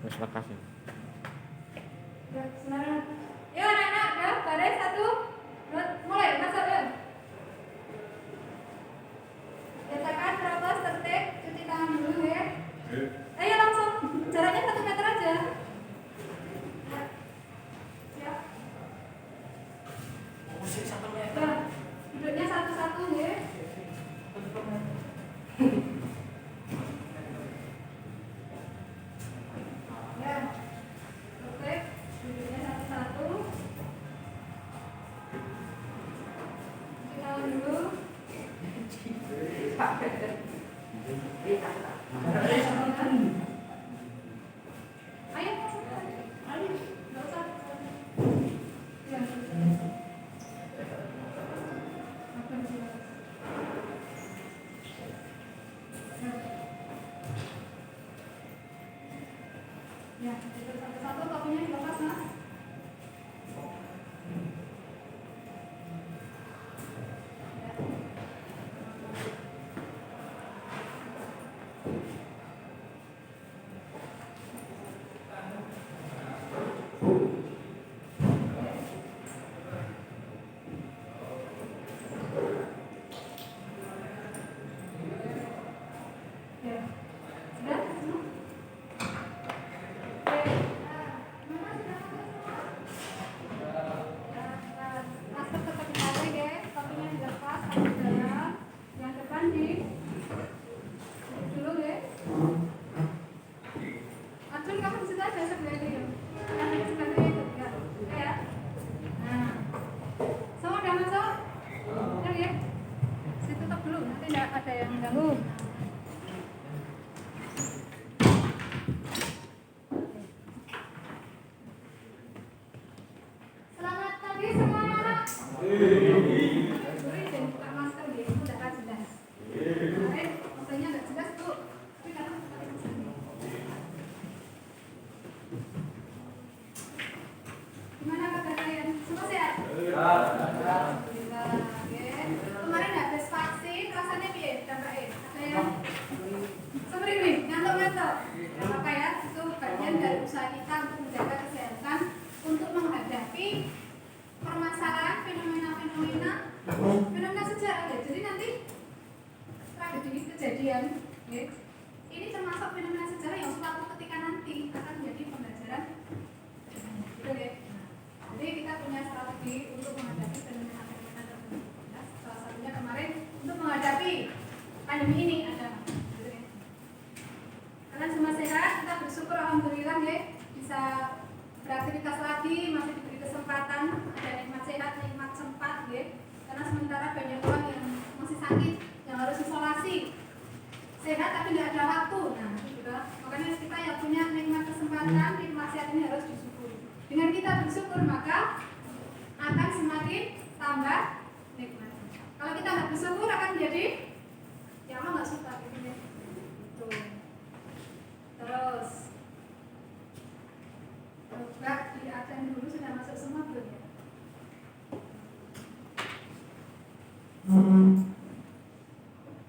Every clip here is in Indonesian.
Terima kasih. Sekarang, yuk anak-anak, ya, baris 1, 2, mulai, masuk ya. Biasakan terus tertib, cuci tangan dulu ya. Ayo langsung, jaraknya 1 meter aja. Ya. Nah, duduknya satu-satu ya. Ya, oke, duduknya satu-satu. Cuci tangan dulu. Ayo, nggak usah. Ya. Ya, itu satu-satu topinya dilepas, Mas. Ya. Sudah? Semua? Masker tetap dipakai ya, topinya dilepas sampai dalam. Yang depan di dulu ya. Acun kamu di situ aja sebelah itu ya. Yang di sebelah itu ya. Ya. Nah, semua udah masuk? Udah ya. Situ tutup dulu, nanti nggak ada yang ganggu. Selamat pagi semua anak. Sorry, jangan buka masker ya, itu udah kan jelas. Kemarin maksudnya nggak jelas tuh, tapi karena pakai masker. Gimana kabar kalian? Semua sehat? Alhamdulillah. Oke. Kemarin habis vaksin, rasanya piye? Dampaknya? Ada yang seperti ngantuk-ngantuk? Gak apa-apa ya, itu bagian dari usaha kita untuk menjaga kesehatan, untuk menghadapi permasalahan fenomena sejarah ya. Jadi nanti tragedi kejadian ya, ini termasuk fenomena sejarah yang suatu ketika nanti akan menjadi pembelajaran gitu ya. Jadi kita punya strategi untuk menghadapi fenomena tertentu. Ya, salah satunya kemarin untuk menghadapi pandemi ini ada gitu ya. Kalian semua sehat, kita bersyukur alhamdulillah ya, bisa beraktivitas lagi, masih diberi kesempatan, ada nikmat sehat, nikmat sempat ya. Karena sementara banyak orang yang masih sakit, yang harus isolasi, sehat tapi tidak ada waktu. Nah, gitu. Makanya kita yang punya nikmat kesempatan, nikmat sehat ini harus disyukuri. Dengan kita bersyukur maka akan semakin tambah nikmat. Kalau kita nggak bersyukur akan jadi ya Allah nggak suka gitu ya. Tuh. Terus coba diaten dulu, sudah masuk semua belum ya?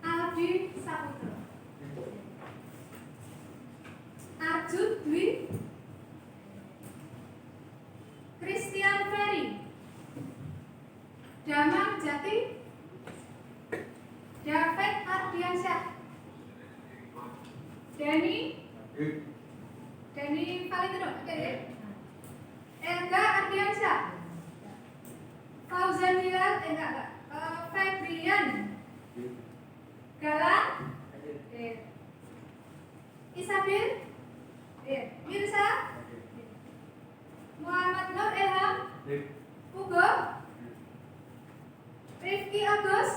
Aldi Saputra, Arjun Dwi, Christian Ferry, Damang Jati, David Ardiansyah, Denny Valentino, Elga Ardiansyah, Fauzan Hilal, Febrian, Galang, Isabil, Mirza, Muhammad Nur Ilham, Ugo, Rifki Agus,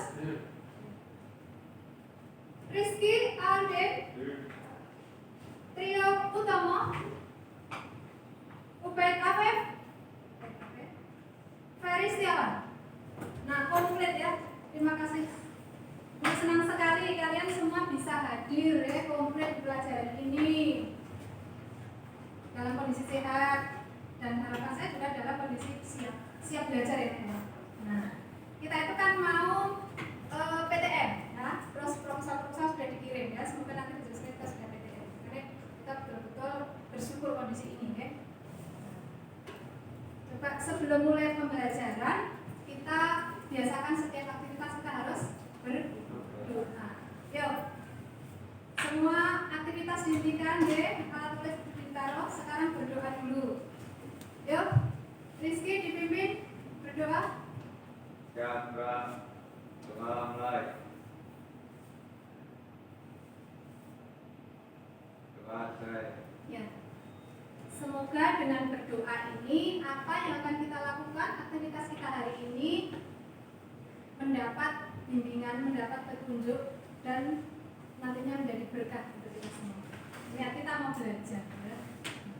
Rizky Alden, Trio Utomo, Ubaid Afif, Ferry Setiawan. Nah, komplit ya. Terima kasih. Senang sekali kalian semua bisa hadir ya, komplit pelajaran ini dalam kondisi sehat, dan harapan saya juga dalam kondisi siap belajar ya. Nah, kita itu kan mau PTM ya, terus proposal sudah dikirim ya, semoga nanti Coba sebelum mulai pembelajaran kita biasakan setiap aktivitas kita harus berdoa. Yuk, semua aktivitas dihentikan deh, alat tulis ditaruh, sekarang berdoa dulu. Yuk, Rizky dipimpin berdoa. Ya, doa mulai. Doa selesai. Ya. Semoga dengan berdoa ini apa yang akan kita lakukan, aktivitas kita hari ini mendapat bimbingan, mendapat petunjuk dan nantinya menjadi berkah untuk kita semua. Ya, kita mau belajar, ya.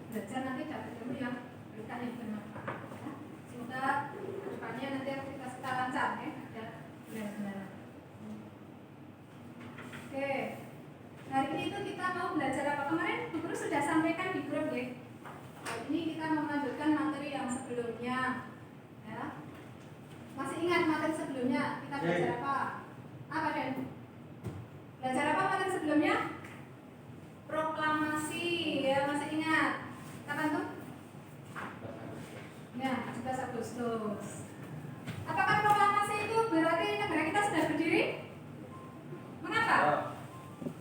Belajar nanti dapat ilmu yang berkah yang bermanfaat. Ya. Semoga depannya nanti aktivitas kita lancar, ya. Ada benar-benar. Oke. Hari ini itu kita mau belajar apa? Kemarin Bu Guru sudah sampaikan di grup, ya. Hari ini kita mau melanjutkan materi yang sebelumnya. Ya. Masih ingat materi sebelumnya kita belajar apa? Apa, Den? Belajar apa materi sebelumnya? Proklamasi, ya, masih ingat? Kapan tuh? Ya, 17 Agustus. Apakah proklamasi itu berarti negara kita sudah berdiri? Mengapa?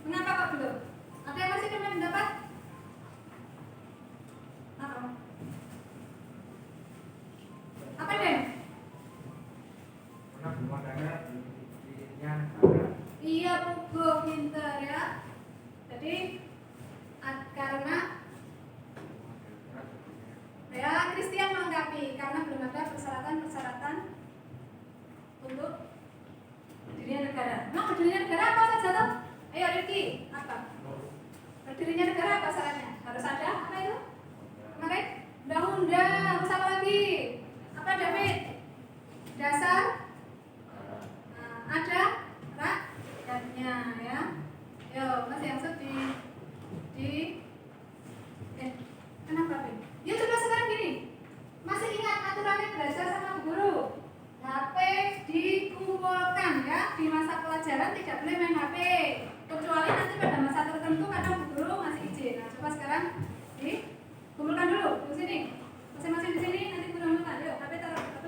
Mengapa kok belum? Ada yang masih punya pendapat? Apa, Den? Karena belum adanya dirinya. Iya, Pugo, pinter ya. Jadi karena ya Christian melengkapi karena belum ada persyaratan untuk berdirinya negara. Nah, berdirinya negara apa saja tuh? Ayo Riki, apa? Berdirinya negara apa syaratnya? Harus ada apa itu? Kemarin undang-undang, harus apa lagi? Apa David? Dasar? Nah, ada rakyatnya ya. Yo, masih yang kenapa Ben? Ya coba sekarang gini. Masih ingat aturannya belajar sama guru? HP dikumpulkan ya di masa pelajaran, tidak boleh main HP kecuali nanti pada masa tertentu kadang guru masih izin. Nah coba sekarang dikumpulkan dulu di sini, masing-masing di sini nanti guru kumpulkan. Yuk HP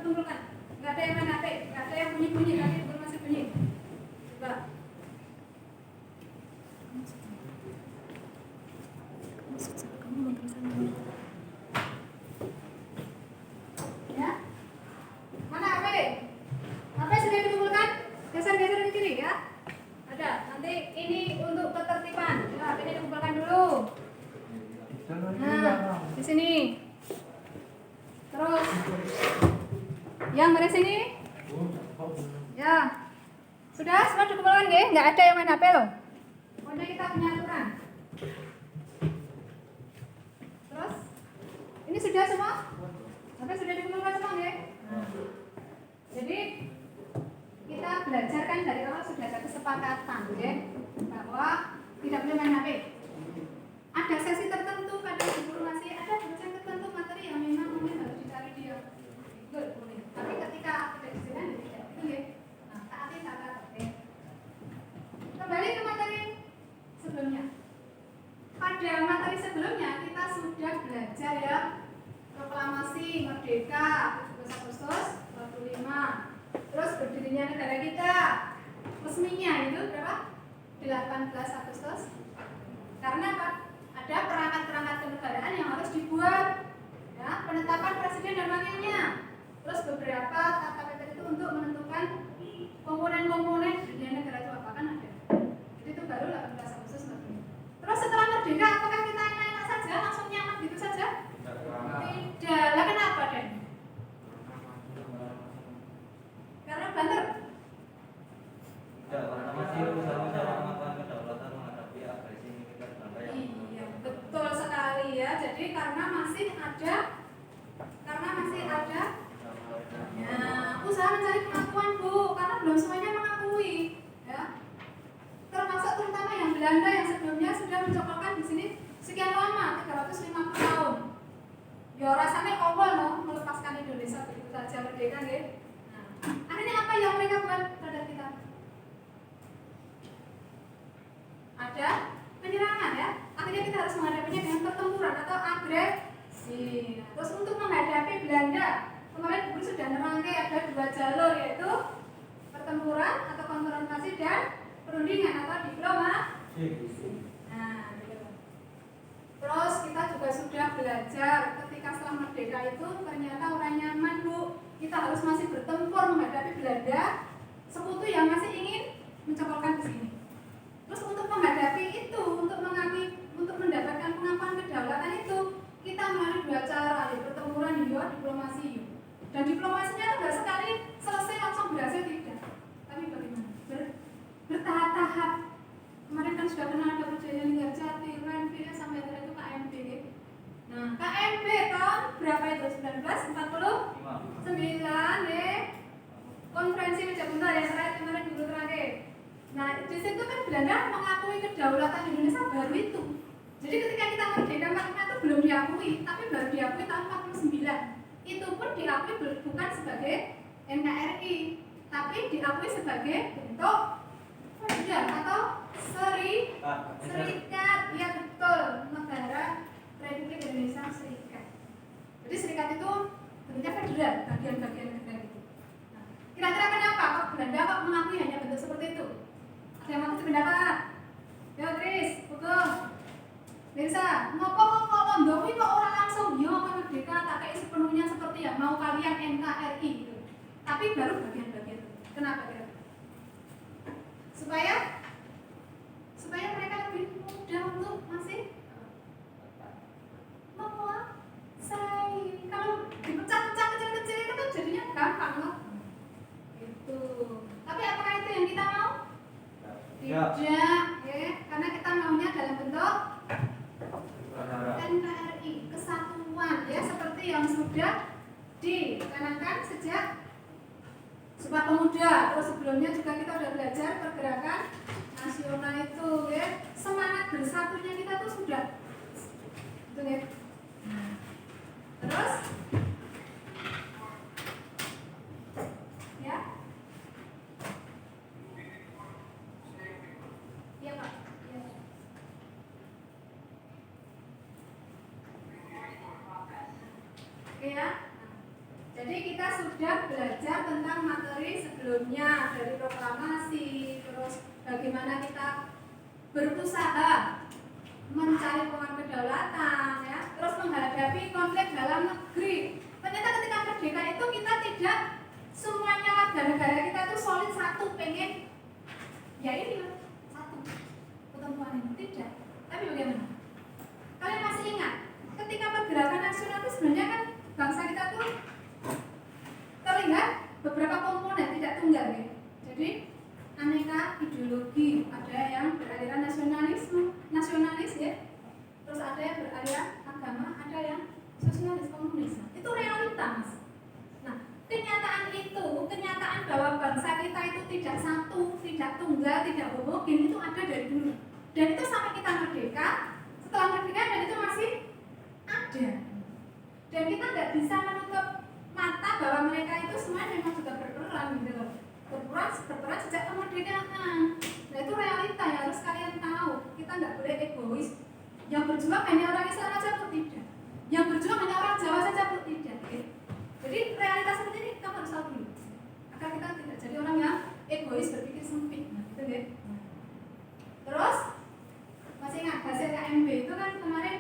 kumpulkan. Nggak ada yang main HP, nggak ada yang bunyi-bunyi, tapi guru masih bunyi. Coba. Ya. Mana HP? HP sudah dikumpulkan? Geser-geser ke kiri ya. Ada. Nanti ini untuk ketertiban. Ya, HP ini dikumpulkan dulu. Nah, di sini. Terus yang beres sini? Ya. Sudah semua dikumpulkan nggih? Enggak ada yang main HP loh. Pokoknya kita punya aturan. Terus ini sudah semua? HP sudah dikumpulkan semua nggih? Jadi kita belajarkan dari awal sudah ada kesepakatan ya, bahwa tidak boleh main HP. Ada sesi tertentu kadang guru masih ada dosen tertentu materi yang memang mungkin harus dicari dia. Good, boleh. Tapi ketika tidak disediakan tidak itu ya. Nah, taati kata oke. Kembali ke materi sebelumnya. Pada materi sebelumnya kita sudah belajar ya proklamasi merdeka 17 Agustus 45. Terus berdirinya negara kita resminya itu berapa? 18 Agustus. Karena apa? Ada perangkat-perangkat kenegaraan yang harus dibuat. Ya, penetapan presiden dan wakilnya. Terus beberapa tata tertib itu untuk menentukan komponen-komponen berdirinya negara itu apa kan ada. Jadi itu baru 18 Agustus 45. Terus setelah merdeka apakah kita enak-enak saja langsung nyaman gitu saja? Tidak. Lah kenapa, Den? Karena banter. Ya, karena masih bersama-sama melakukan kedaulatan menghadapi agresi militer Belanda yang. Iya, betul sekali ya. Jadi karena masih ada ya, usaha mencari pengakuan Bu, karena belum semuanya mengakui ya. Termasuk terutama yang Belanda yang sebelumnya sudah mencokolkan di sini sekian lama, 350 tahun. Ya rasanya awal loh melepaskan Indonesia begitu saja merdeka nggih. Nah, akhirnya apa yang mereka buat terhadap kita? Ada penyerangan ya. Akhirnya kita harus menghadapinya dengan pertempuran atau agresi. Terus untuk menghadapi Belanda. Kemarin Guru sudah nerangke ada 2 jalur, yaitu pertempuran atau konfrontasi dan perundingan atau diplomasi. Nah, gitu. Terus kita juga sudah belajar ketika setelah merdeka itu ternyata orang nyaman, Bu. Kita harus masih bertempur menghadapi Belanda, sekutu yang masih ingin mencekolkan di sini. Terus untuk menghadapi itu, untuk mendapatkan pengakuan kedaulatan itu, kita melalui 2 cara, yaitu pertempuran diplomasi. Dan diplomasinya itu tidak sekali selesai langsung berhasil, tidak. Tapi bagaimana? Bertahap-tahap. Kemarin kan sudah kenal ada perjanjian Linggarjati, UNV sampai terakhir itu KMP. Nah, KMP tahun berapa itu? 1949 deh. Konferensi Meja Buntar yang kemarin dulu terakhir. Nah, di situ kan Belanda mengakui kedaulatan Indonesia baru itu. Jadi ketika kita merdeka itu belum diakui, tapi baru diakui tahun 49. Itu pun diakui bukan sebagai NKRI, tapi diakui sebagai bentuk federal atau serikat. Ya betul, negara Republik Indonesia Serikat. Jadi serikat itu bentuknya federal, bagian-bagian negara itu. Nah, kira-kira kenapa kok Belanda kok mengakui hanya bentuk seperti itu? Ada yang mau pendapat? Ya, Chris, Hukum, Mirsa, ngopo kok Londo kok orang langsung yo merdeka tak kayak sepenuhnya seperti yang mau kalian NKRI gitu. Tapi baru bagian-bagian. Kenapa kira? Supaya mereka lebih mudah untuk masih menguasai. Kalau dipecah-pecah kecil-kecil itu kan jadinya gampang loh. Itu. Tapi apakah itu yang kita mau? Tidak, ya. Karena kita maunya dalam bentuk NKRI, kesatuan, ya, seperti yang sudah dicanangkan sejak Sumpah Pemuda. Terus sebelumnya juga kita sudah belajar pergerakan nasional itu, ya. Semangat bersatunya kita tuh sudah, itu ya. Terus, ya. Iya Pak. Iya. Oke ya. Jadi kita sudah belajar tentang materi sebelumnya dari proklamasi, terus bagaimana kita berusaha mencari pengakuan kedaulatan, ya, terus menghadapi konflik dalam negeri. Ternyata ketika merdeka itu kita tidak semuanya warga negara kita itu solid satu, pengen ya ini satu pertemuan ini, tidak. Tapi bagaimana? Kalian masih ingat ketika pergerakan nasional itu sebenarnya kan bangsa kita tuh terlihat beberapa komponen, tidak tunggal, ya. Jadi aneka ideologi, ada yang beraliran nasionalis, ya. Terus ada yang beraliran agama, ada yang sosialis, komunis. Itu realita, Mas. Nah, kenyataan bahwa bangsa kita itu tidak satu, tidak tunggal, tidak homogen itu ada dari dulu. Dan itu sampai kita merdeka, setelah merdeka dan itu masih ada. Dan kita nggak bisa menutup mata bahwa mereka itu semua memang juga berperan gitu loh. Berperan sejak kemerdekaan. Nah itu realita yang harus kalian tahu. Kita nggak boleh egois. Yang berjuang hanya orang Islam saja pun tidak. Yang berjuang hanya orang Jawa saja pun tidak. Jadi realitas seperti ini kita harus tahu dulu. Agar kita tidak jadi orang yang egois berpikir sempit. Gitu ya. Terus masih ingat hasil KMB itu kan kemarin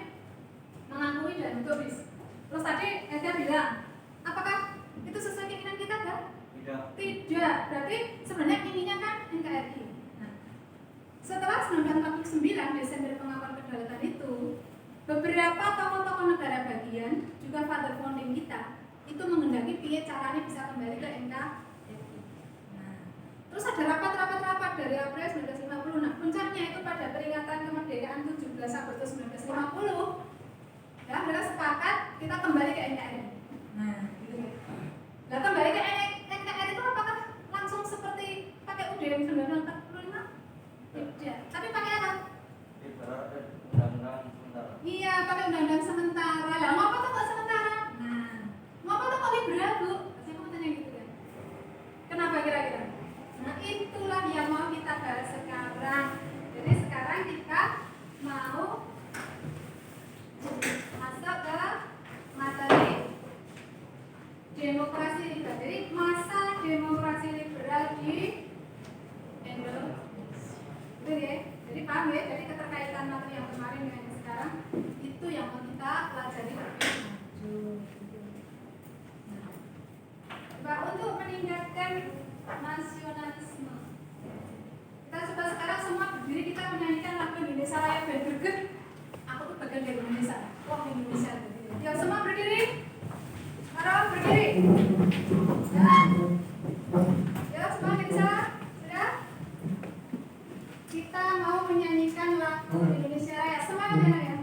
mengakui dan tulis. Terus tadi Edgar bilang, apakah itu sesuai keinginan kita kan? Tidak. Berarti sebenarnya inginnya kan NKRI. Nah, setelah 1949 Desember pengakuan kedaulatan itu, beberapa tokoh-tokoh negara bagian juga father founding kita itu menghendaki piye caranya bisa kembali ke NKRI. Nah, terus ada rapat dari April 1950. Nah, puncaknya itu pada peringatan kemerdekaan 17 Agustus 1950. Ya, mereka sepakat kita kembali ke NKRI. Nah, gitu. Nah, kembali ke NKRI itu apakah langsung seperti pakai UUD 1945? Tidak. Tapi pakai apa? Undang-undang sementara. Iya, pakai undang-undang sementara. Lah, ngapa tuh kok sementara? Nah, ngapa tuh kok liberal, Bu? Pasti kamu tanya gitu kan. Kenapa kira-kira? Nah, itulah yang mau kita bahas sekarang. Jadi sekarang kita mau masuk ke materi Betul ya? Jadi paham ya? Jadi keterkaitan materi yang kemarin dengan yang sekarang itu yang mau kita pelajari lebih lanjut. Coba untuk meningkatkan nasionalisme. Kita coba sekarang semua berdiri, kita menyanyikan lagu Indonesia Raya dan berget. Aku tuh bagian dari Indonesia. Wah Indonesia. Ya semua berdiri. Sekarang berdiri. Ya semua bisa. Sudah? Kita mau menyanyikan lagu Indonesia Raya. Semangat ya ya.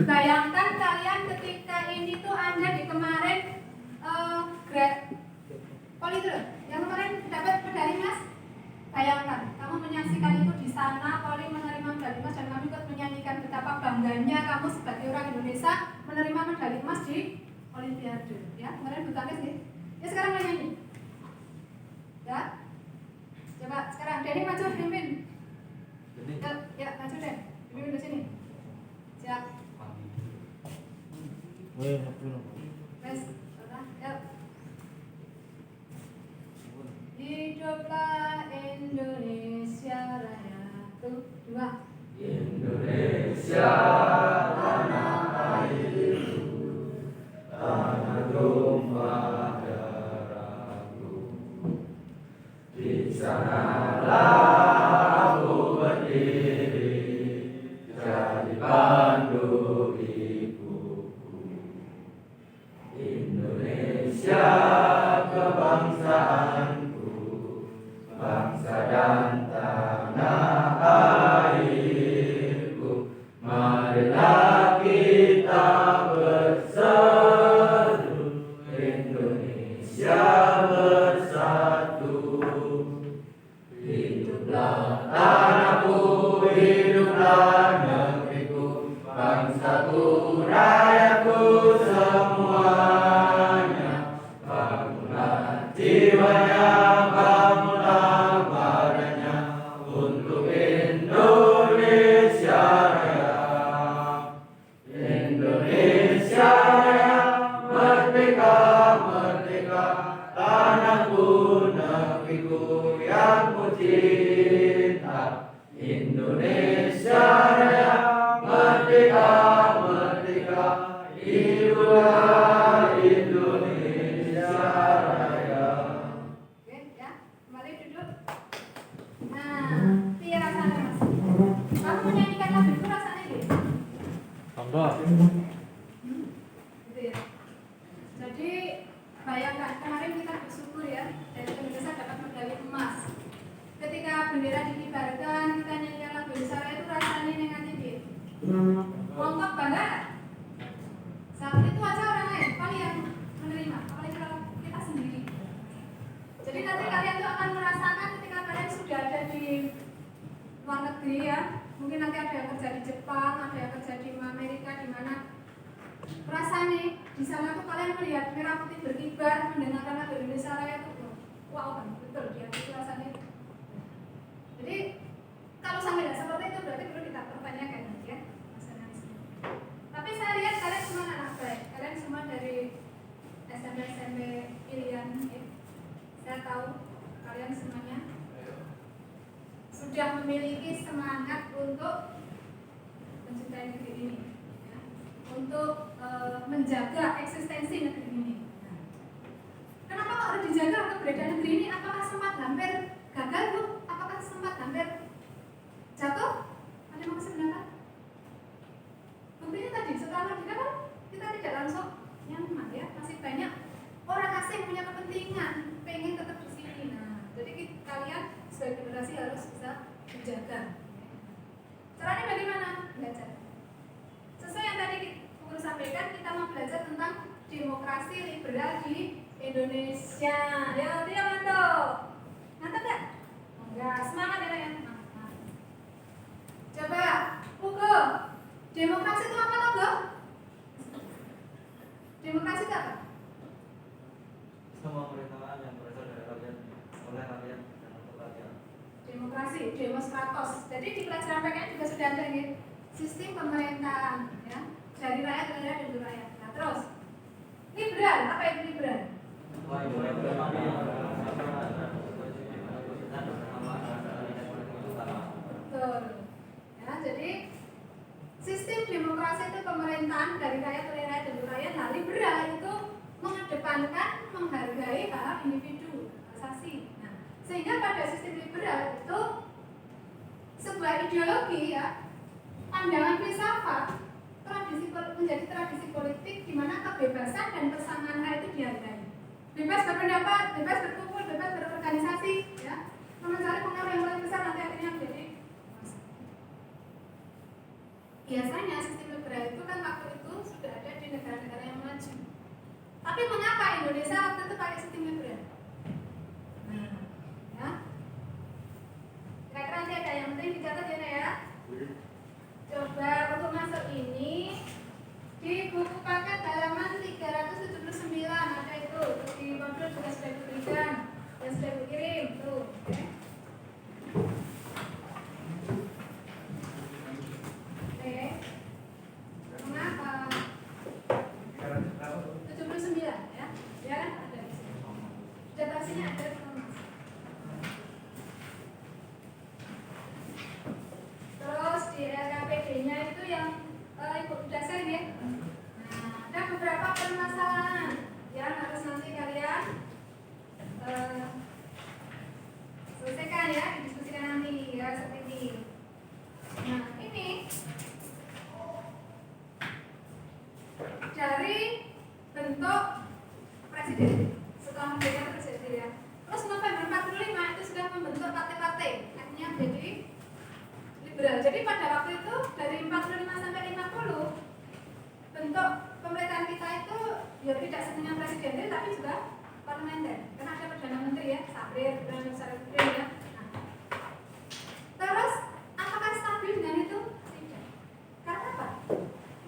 Bayangkan kalian ketika ini tuh Anda di kemarin Poli itu yang kemarin dapat medali emas. Bayangkan, kamu menyaksikan itu di sana, Poli menerima medali emas dan kami ikut menyanyikan betapa bangganya kamu sebagai orang Indonesia menerima medali emas di Olimpiade. Ya, kemarin bulu tangkis nih. Ya sekarang menyanyi. Ya, coba sekarang Denny maju pimpin. Ya maju deh, pimpin ke sini. Siap. Wes, ya. Hiduplah Indonesia Raya. Tuh, dua. Indonesia tanah airku, tanah tumpah darahku. Di sanalah aku berdiri, jadi pandu ibuku. Indonesia kebangsaanku, bangsa dan tanah airku. Marilah kita berseru, Indonesia bersatu. Hiduplah tanahku, hiduplah negeriku, bangsaku, rakyatku semuanya. Bangunlah jiwanya, bangunlah badannya untuk Indonesia Raya. Indonesia Raya, merdeka, merdeka, tanahku, negeriku yang ku cinta. Indonesia Raya, merdeka, merdeka, hiduplah Indonesia Raya. Oke, ya. Kembali duduk. Nah, piye rasanya, Mas? Kamu menyanyikan lagu itu rasanya gitu? Gitu ya. Jadi, bayangkan kemarin kita bersyukur ya, dari Indonesia dapat medali emas. Ketika bendera dikibarkan, kita nyanyikan lagu Indonesia Raya itu rasanya nengatin gitu. Mongkok banget. Saat itu aja orang lain, paling yang menerima, apalagi kalau kita sendiri. Jadi nanti kalian tuh akan merasakan ketika kalian sudah ada di luar negeri ya, mungkin nanti ada yang kerja di Jepang, ada yang kerja di Amerika, di mana rasanya di sana tuh kalian melihat merah putih berkibar, mendengarkan lagu Indonesia Raya tuh, wow kan, betul dia itu rasanya. Jadi kalau sampai tidak seperti itu berarti perlu kita pertanyakan ya, nasionalisme. Tapi saya lihat kalian semua anak baik, kalian semua dari SMP pilihan ya. Saya tahu kalian semuanya sudah memiliki semangat untuk mencintai negeri ini ya. Untuk menjaga eksistensi negeri ini. Kenapa kok harus dijaga keberadaan negeri ini? Apakah sempat hampir gagal Bu? Apakah sempat hampir jatuh? Ada yang masih pendapat? Buktinya tadi setelah merdeka kan kita tidak langsung nyaman ya, masih banyak orang asing punya kepentingan pengen tetap di sini. Nah, jadi kalian sebagai generasi harus bisa menjaga. Caranya bagaimana? Belajar. Sesuai yang tadi Guru sampaikan, kita mau belajar tentang demokrasi liberal di Indonesia. Ya, ngerti ya mantap. Mantap nggak? Enggak, semangat ya kalian. Coba, Hugo, demokrasi itu apa loh, Go? Demokrasi itu apa? Semua pemerintahan yang berasal dari rakyat, oleh rakyat dan untuk rakyat. Demokrasi, demokratos. Jadi di pelajaran PKN juga sudah ada nih sistem pemerintahan, ya, dari rakyat ke rakyat dan untuk rakyat. Nah terus, liberal, apa itu liberal? Mulai pemerintahan dari rakyat oleh rakyat dan rakyat. Nah, liberal itu mengedepankan menghargai hak individu, asasi. Nah, sehingga pada sistem liberal itu sebuah ideologi ya, pandangan filsafat menjadi tradisi politik di mana kebebasan dan kesamaan hak itu dihargai. Bebas berpendapat, bebas berkumpul, bebas berorganisasi, ya, mencari pengaruh yang paling besar nanti akhirnya menjadi. Biasanya sistem liberal itu kan waktu itu sudah ada di negara-negara yang maju. Tapi mengapa Indonesia waktu itu pakai sistem liberal? Nah, ya. Kira-kira nanti ada yang penting dicatat ya. Coba untuk masuk ini di buku paket halaman 379 ada itu di modul juga sudah diberikan dan sudah dikirim tuh. Oke. Mengapa? 79 ya. Ya kan ada di sini. Datasinya ada semua. Terus di RKPD-nya itu yang ibu sudah share ya. Nah, ada beberapa permasalahan yang harus nanti kalian selesaikan ya, didiskusikan nanti ya seperti ini. Nah, ini dari bentuk presiden setelah memberikan presiden ya. Terus November 45 itu sudah membentuk partai-partai, akhirnya menjadi liberal. Jadi pada waktu itu dari 45 sampai 50 bentuk pemerintahan kita itu ya tidak sepenuhnya presidensial tapi juga parlementer. Karena ada perdana menteri ya, Sabrir, perdana menteri ya. Nah, terus apakah stabil dengan itu? Tidak. Karena apa?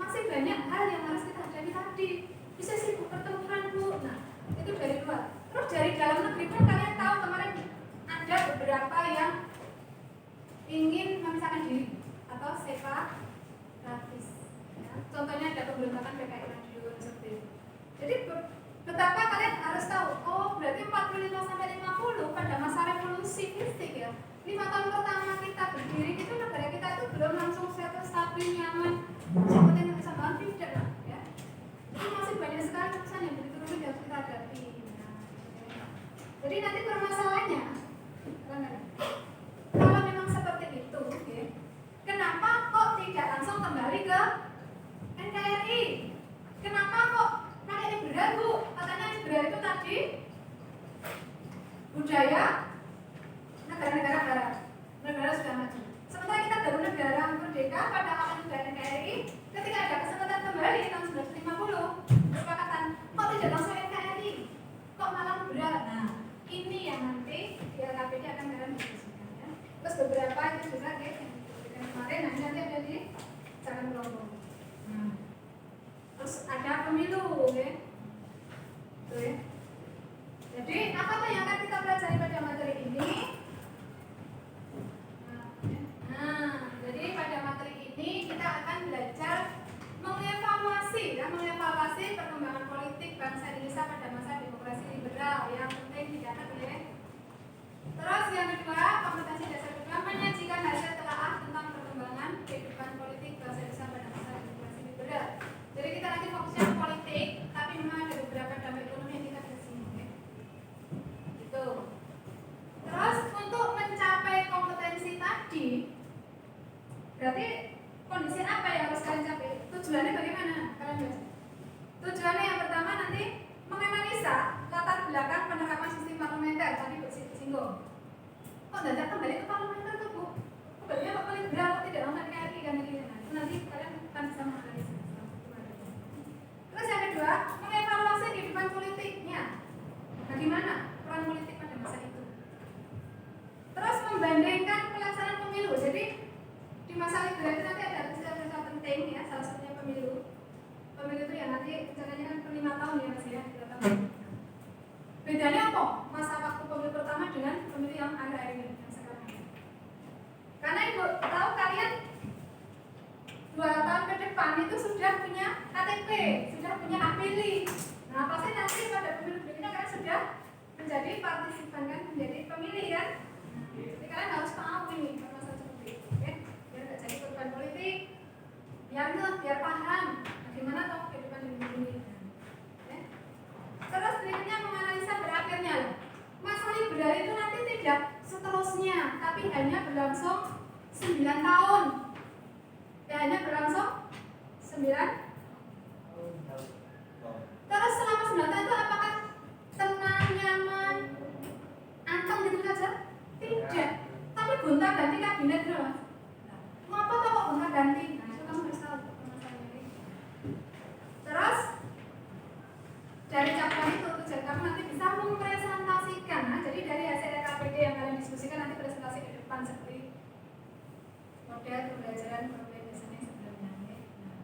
Masih banyak hal yang harus kita hadapi tadi. Bisa sibuk pertempuran bu. Nah, itu dari luar. Terus dari dalam negeri pun kalian tahu kemarin ada beberapa yang ingin memisahkan diri atau separatis. Ya. Contohnya ada pemberontakan PKI Madiun seperti itu. Jadi betapa kalian harus tahu. Oh, berarti 45 sampai 50 pada masa revolusi fisik ya. 5 tahun pertama kita berdiri itu negara kita itu belum langsung stabil nyaman seperti yang bisa bangun tidak lah ya. Jadi masih banyak sekali urusan yang begitu rumit yang harus kita hadapi. Nah, jadi nanti permasalahannya kalau memang seperti itu, ya, kenapa kok tidak langsung kembali ke NKRI? Kenapa kok pakai liberal bu? Katanya liberal itu tadi budaya negara-negara barat, negara sudah maju. Sementara kita baru negara merdeka pada awal negara NKRI, ketika ada kesempatan kembali tahun 1950, kesepakatan kok tidak langsung NKRI, kok malah liberal. Nah, ini yang nanti di RKPD akan kalian diskusikan ya. Terus beberapa itu juga guys yang diberikan kemarin, nanti ada di Jalan Bromo. Terus ada pemilu, ya. Tuh ya. Jadi apa tuh yang akan kita pelajari pada materi ini? Jadi pada materi ini kita akan belajar mengevaluasi perkembangan politik bangsa Indonesia pada masa demokrasi liberal yang penting dicatat ya. Terus yang kedua, kompetensi dasar kedua menyajikan hasil telaah tentang perkembangan kehidupan politik bangsa Indonesia pada masa demokrasi liberal. Jadi kita nanti fokusnya ke politik, tapi memang ada beberapa dampak ekonomi yang kita bisa singgung. Gitu. Terus untuk mencapai kompetensi tadi, berarti kondisi apa yang harus kalian capai? Tujuannya bagaimana? Kalian bahas. Tujuannya yang pertama nanti menganalisa latar belakang penerapan sistem parlementer tadi bersinggung. Kok tidak kembali ke parlementer tuh bu? Berarti apa paling berat? Kok tidak langsung NKRI kan ini? Nah, itu nanti kalian akan bisa menganalisa. Terus yang kedua, mengevaluasi kehidupan politiknya. Bagaimana peran politik pada masa itu? Terus membandingkan pelaksanaan pemilu. Jadi di masa liberal itu nanti ada peristiwa penting ya, salah satunya pemilu. Pemilu itu ya nanti rencananya kan per 5 tahun ya mas ya, 3 tahun. Bedanya apa? Masa waktu pemilu pertama dengan pemilu yang akhir-akhir ini, yang sekarang. Karena ibu tahu kalian 2 tahun ke depan itu sudah punya KTP, sudah punya hak pilih. Nah pasti nanti pada pemilu berikutnya kalian sudah menjadi partisipan kan, menjadi pemilih kan. Jadi kalian harus tahu ini masalah seperti itu, oke? Biar nggak jadi korban politik, biar paham tahun. Hanya berlangsung 9. Terus selama 9 tahun itu apakah tenang, nyaman, anteng gitu saja? Tidak. Tapi gonta-ganti kabinet gitu mas. Ngapa kok gonta-ganti? Nah itu kamu harus tahu masalah ini. Terus dari capaian itu tujuan kamu nanti bisa mempresentasikan. Nah, jadi dari hasil RKPD yang kalian diskusikan nanti presentasi ke depan seperti model pembelajaran problem listening sebelumnya. Nah,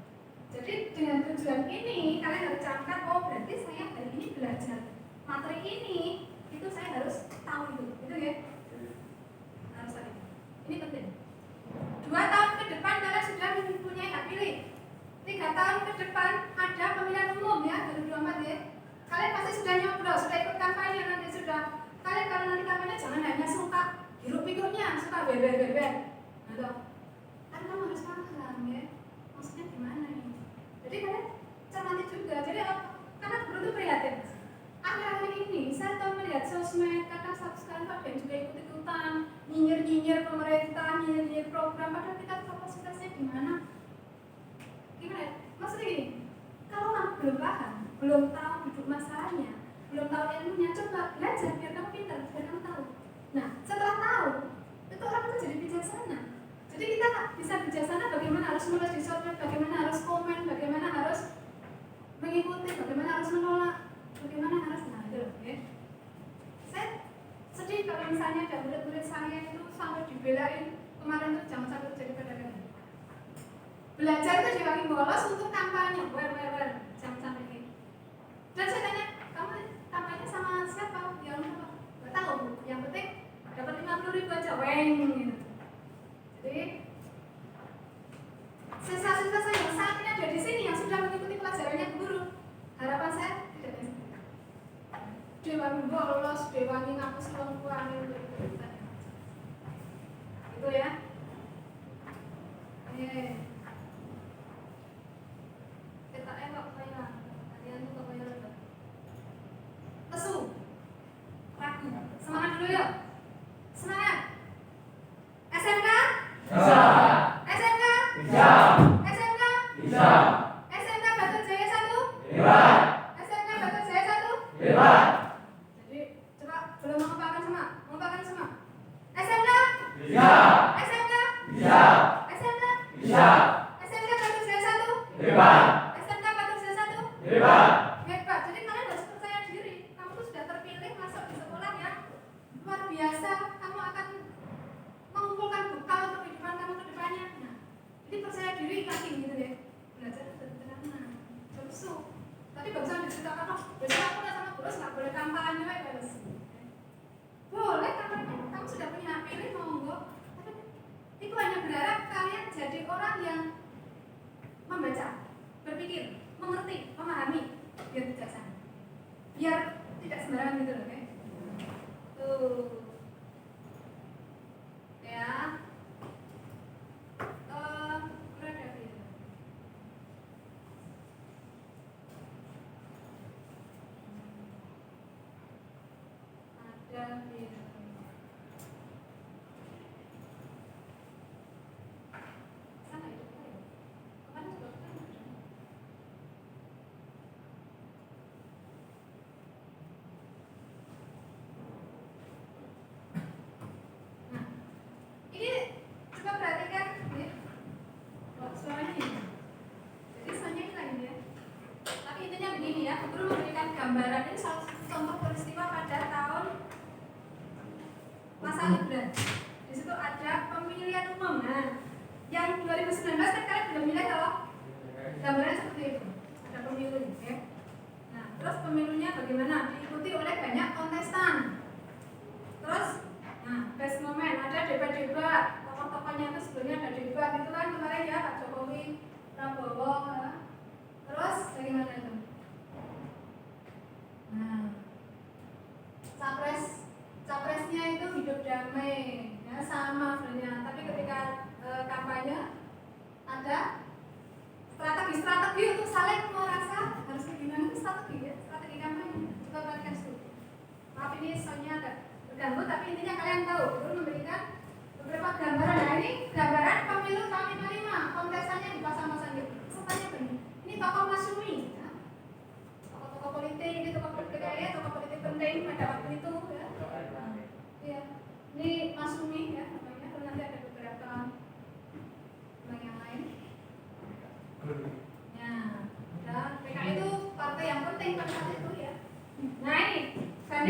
jadi dengan tujuan ini kalian harus camkan, oh berarti saya hari ini belajar materi ini, itu saya harus tahu itu ya. Harus tahu. Ini penting. 2 tahun ke depan kalian sudah mempunyai hak pilih. 3 tahun ke depan ada pemilihan umum ya 2024 ya. Kalian pasti sudah nyoblos, sudah ikut kampanye nanti sudah. Kalian kalau nanti kampanye jangan hanya suka hiruk pikuknya, suka beber-beber. Nah, kan kamu harus paham ya. Maksudnya gimana ini? Jadi kalian cermati juga. Jadi karena guru itu prihatin. Akhir-akhir ini saya tahu melihat sosmed, kadang sekarang ada yang juga ikut-ikutan, nyinyir-nyinyir pemerintah, nyinyir-nyinyir program, padahal kita kapasitasnya di mana? Gimana? Maksudnya gini, kalau kamu belum paham, belum tahu duduk masalahnya, belum tahu ilmunya, coba belajar biar kamu pintar, biar kamu tahu. Nah, setelah tahu, itu orang itu jadi bijaksana. Jadi kita bisa bijaksana bagaimana harus nulis di sosmed, bagaimana harus komen, bagaimana harus mengikuti, bagaimana harus menolak, bagaimana harus itu loh, ya. Saya sedih kalau misalnya ada murid-murid saya itu sampai dibelain kemarin tuh jangan sampai jadi pedagang. Belajar itu dibagi bolos untuk kampanye, jangan sampai ini. Dan saya tanya, kamu kampanye sama siapa? Ya nggak tahu. Yang penting dapat 50.000 aja, weng gitu. Jadi sisa-sisa saya yang saat ini ada di sini yang sudah mengikuti pelajarannya guru. Harapan saya tidak ada. Dewangi bolos, dewangi ngapus uang itu ya. Kita elok kayak kalian tuh kayak lesu, ragu. Semangat dulu yuk. Semangat. SMK? Bisa. SMK? Bisa. SMK? Bisa. SMK Batu Jaya 1? Hebat. SMK Batu Jaya 1? Hebat. Jadi coba belum mengumpulkan semua, SMK? Bisa. SMK? Bisa. SMK? Bisa. SMK Batu Jaya 1? Hebat. SMK Batu Jaya 1? Hebat. Hebat. Jadi kalian harus percaya diri. Kamu tuh sudah terpilih masuk di sekolah yang luar biasa. Kamu akan mengumpulkan bekal untuk kehidupan kamu ke depannya. Nah, jadi percaya diri lagi gitu ya. Belajar sederhana. Terus tadi barusan diceritakan, oh besok aku udah sama guru nggak boleh kampanye terus. Boleh kampanye. Kamu sudah punya hak pilih monggo. Tapi itu hanya berharap kalian jadi orang yang membaca, berpikir, mengerti, memahami, biar bijaksana, biar tidak sembarangan gitu loh, ya. Tuh, ya. Berada di ada di sana itu kemana juga nah ini coba perhatikan ya. Oh, suaranya ini. Jadi suaranya ini lagi ya. Tapi intinya begini ya, guru memberikan gambaran ini salah satu contoh peristiwa pada tahun masa liburan. Di situ ada pemilihan umum. Nah, yang 2019 kan kalian belum milih kalau gambarnya seperti itu. Ada pemilu ya. Nah, terus pemilunya bagaimana? Diikuti oleh banyak kontestan. Terus, nah, best moment ada debat-debat. Tokoh-tokohnya itu sebelumnya ada debat itu kan kemarin ya Pak Jokowi, Prabowo. Terus bagaimana itu? Nah, capresnya itu hidup damai, ya sama sebenarnya. Tapi ketika kampanye ada strategi untuk saling merasa harus gimana itu strategi kampanye. Coba perhatikan dulu. Maaf ini soalnya agak terganggu, tapi intinya kalian tahu. Guru memberikan beberapa gambaran. Nah ini gambaran pemilihan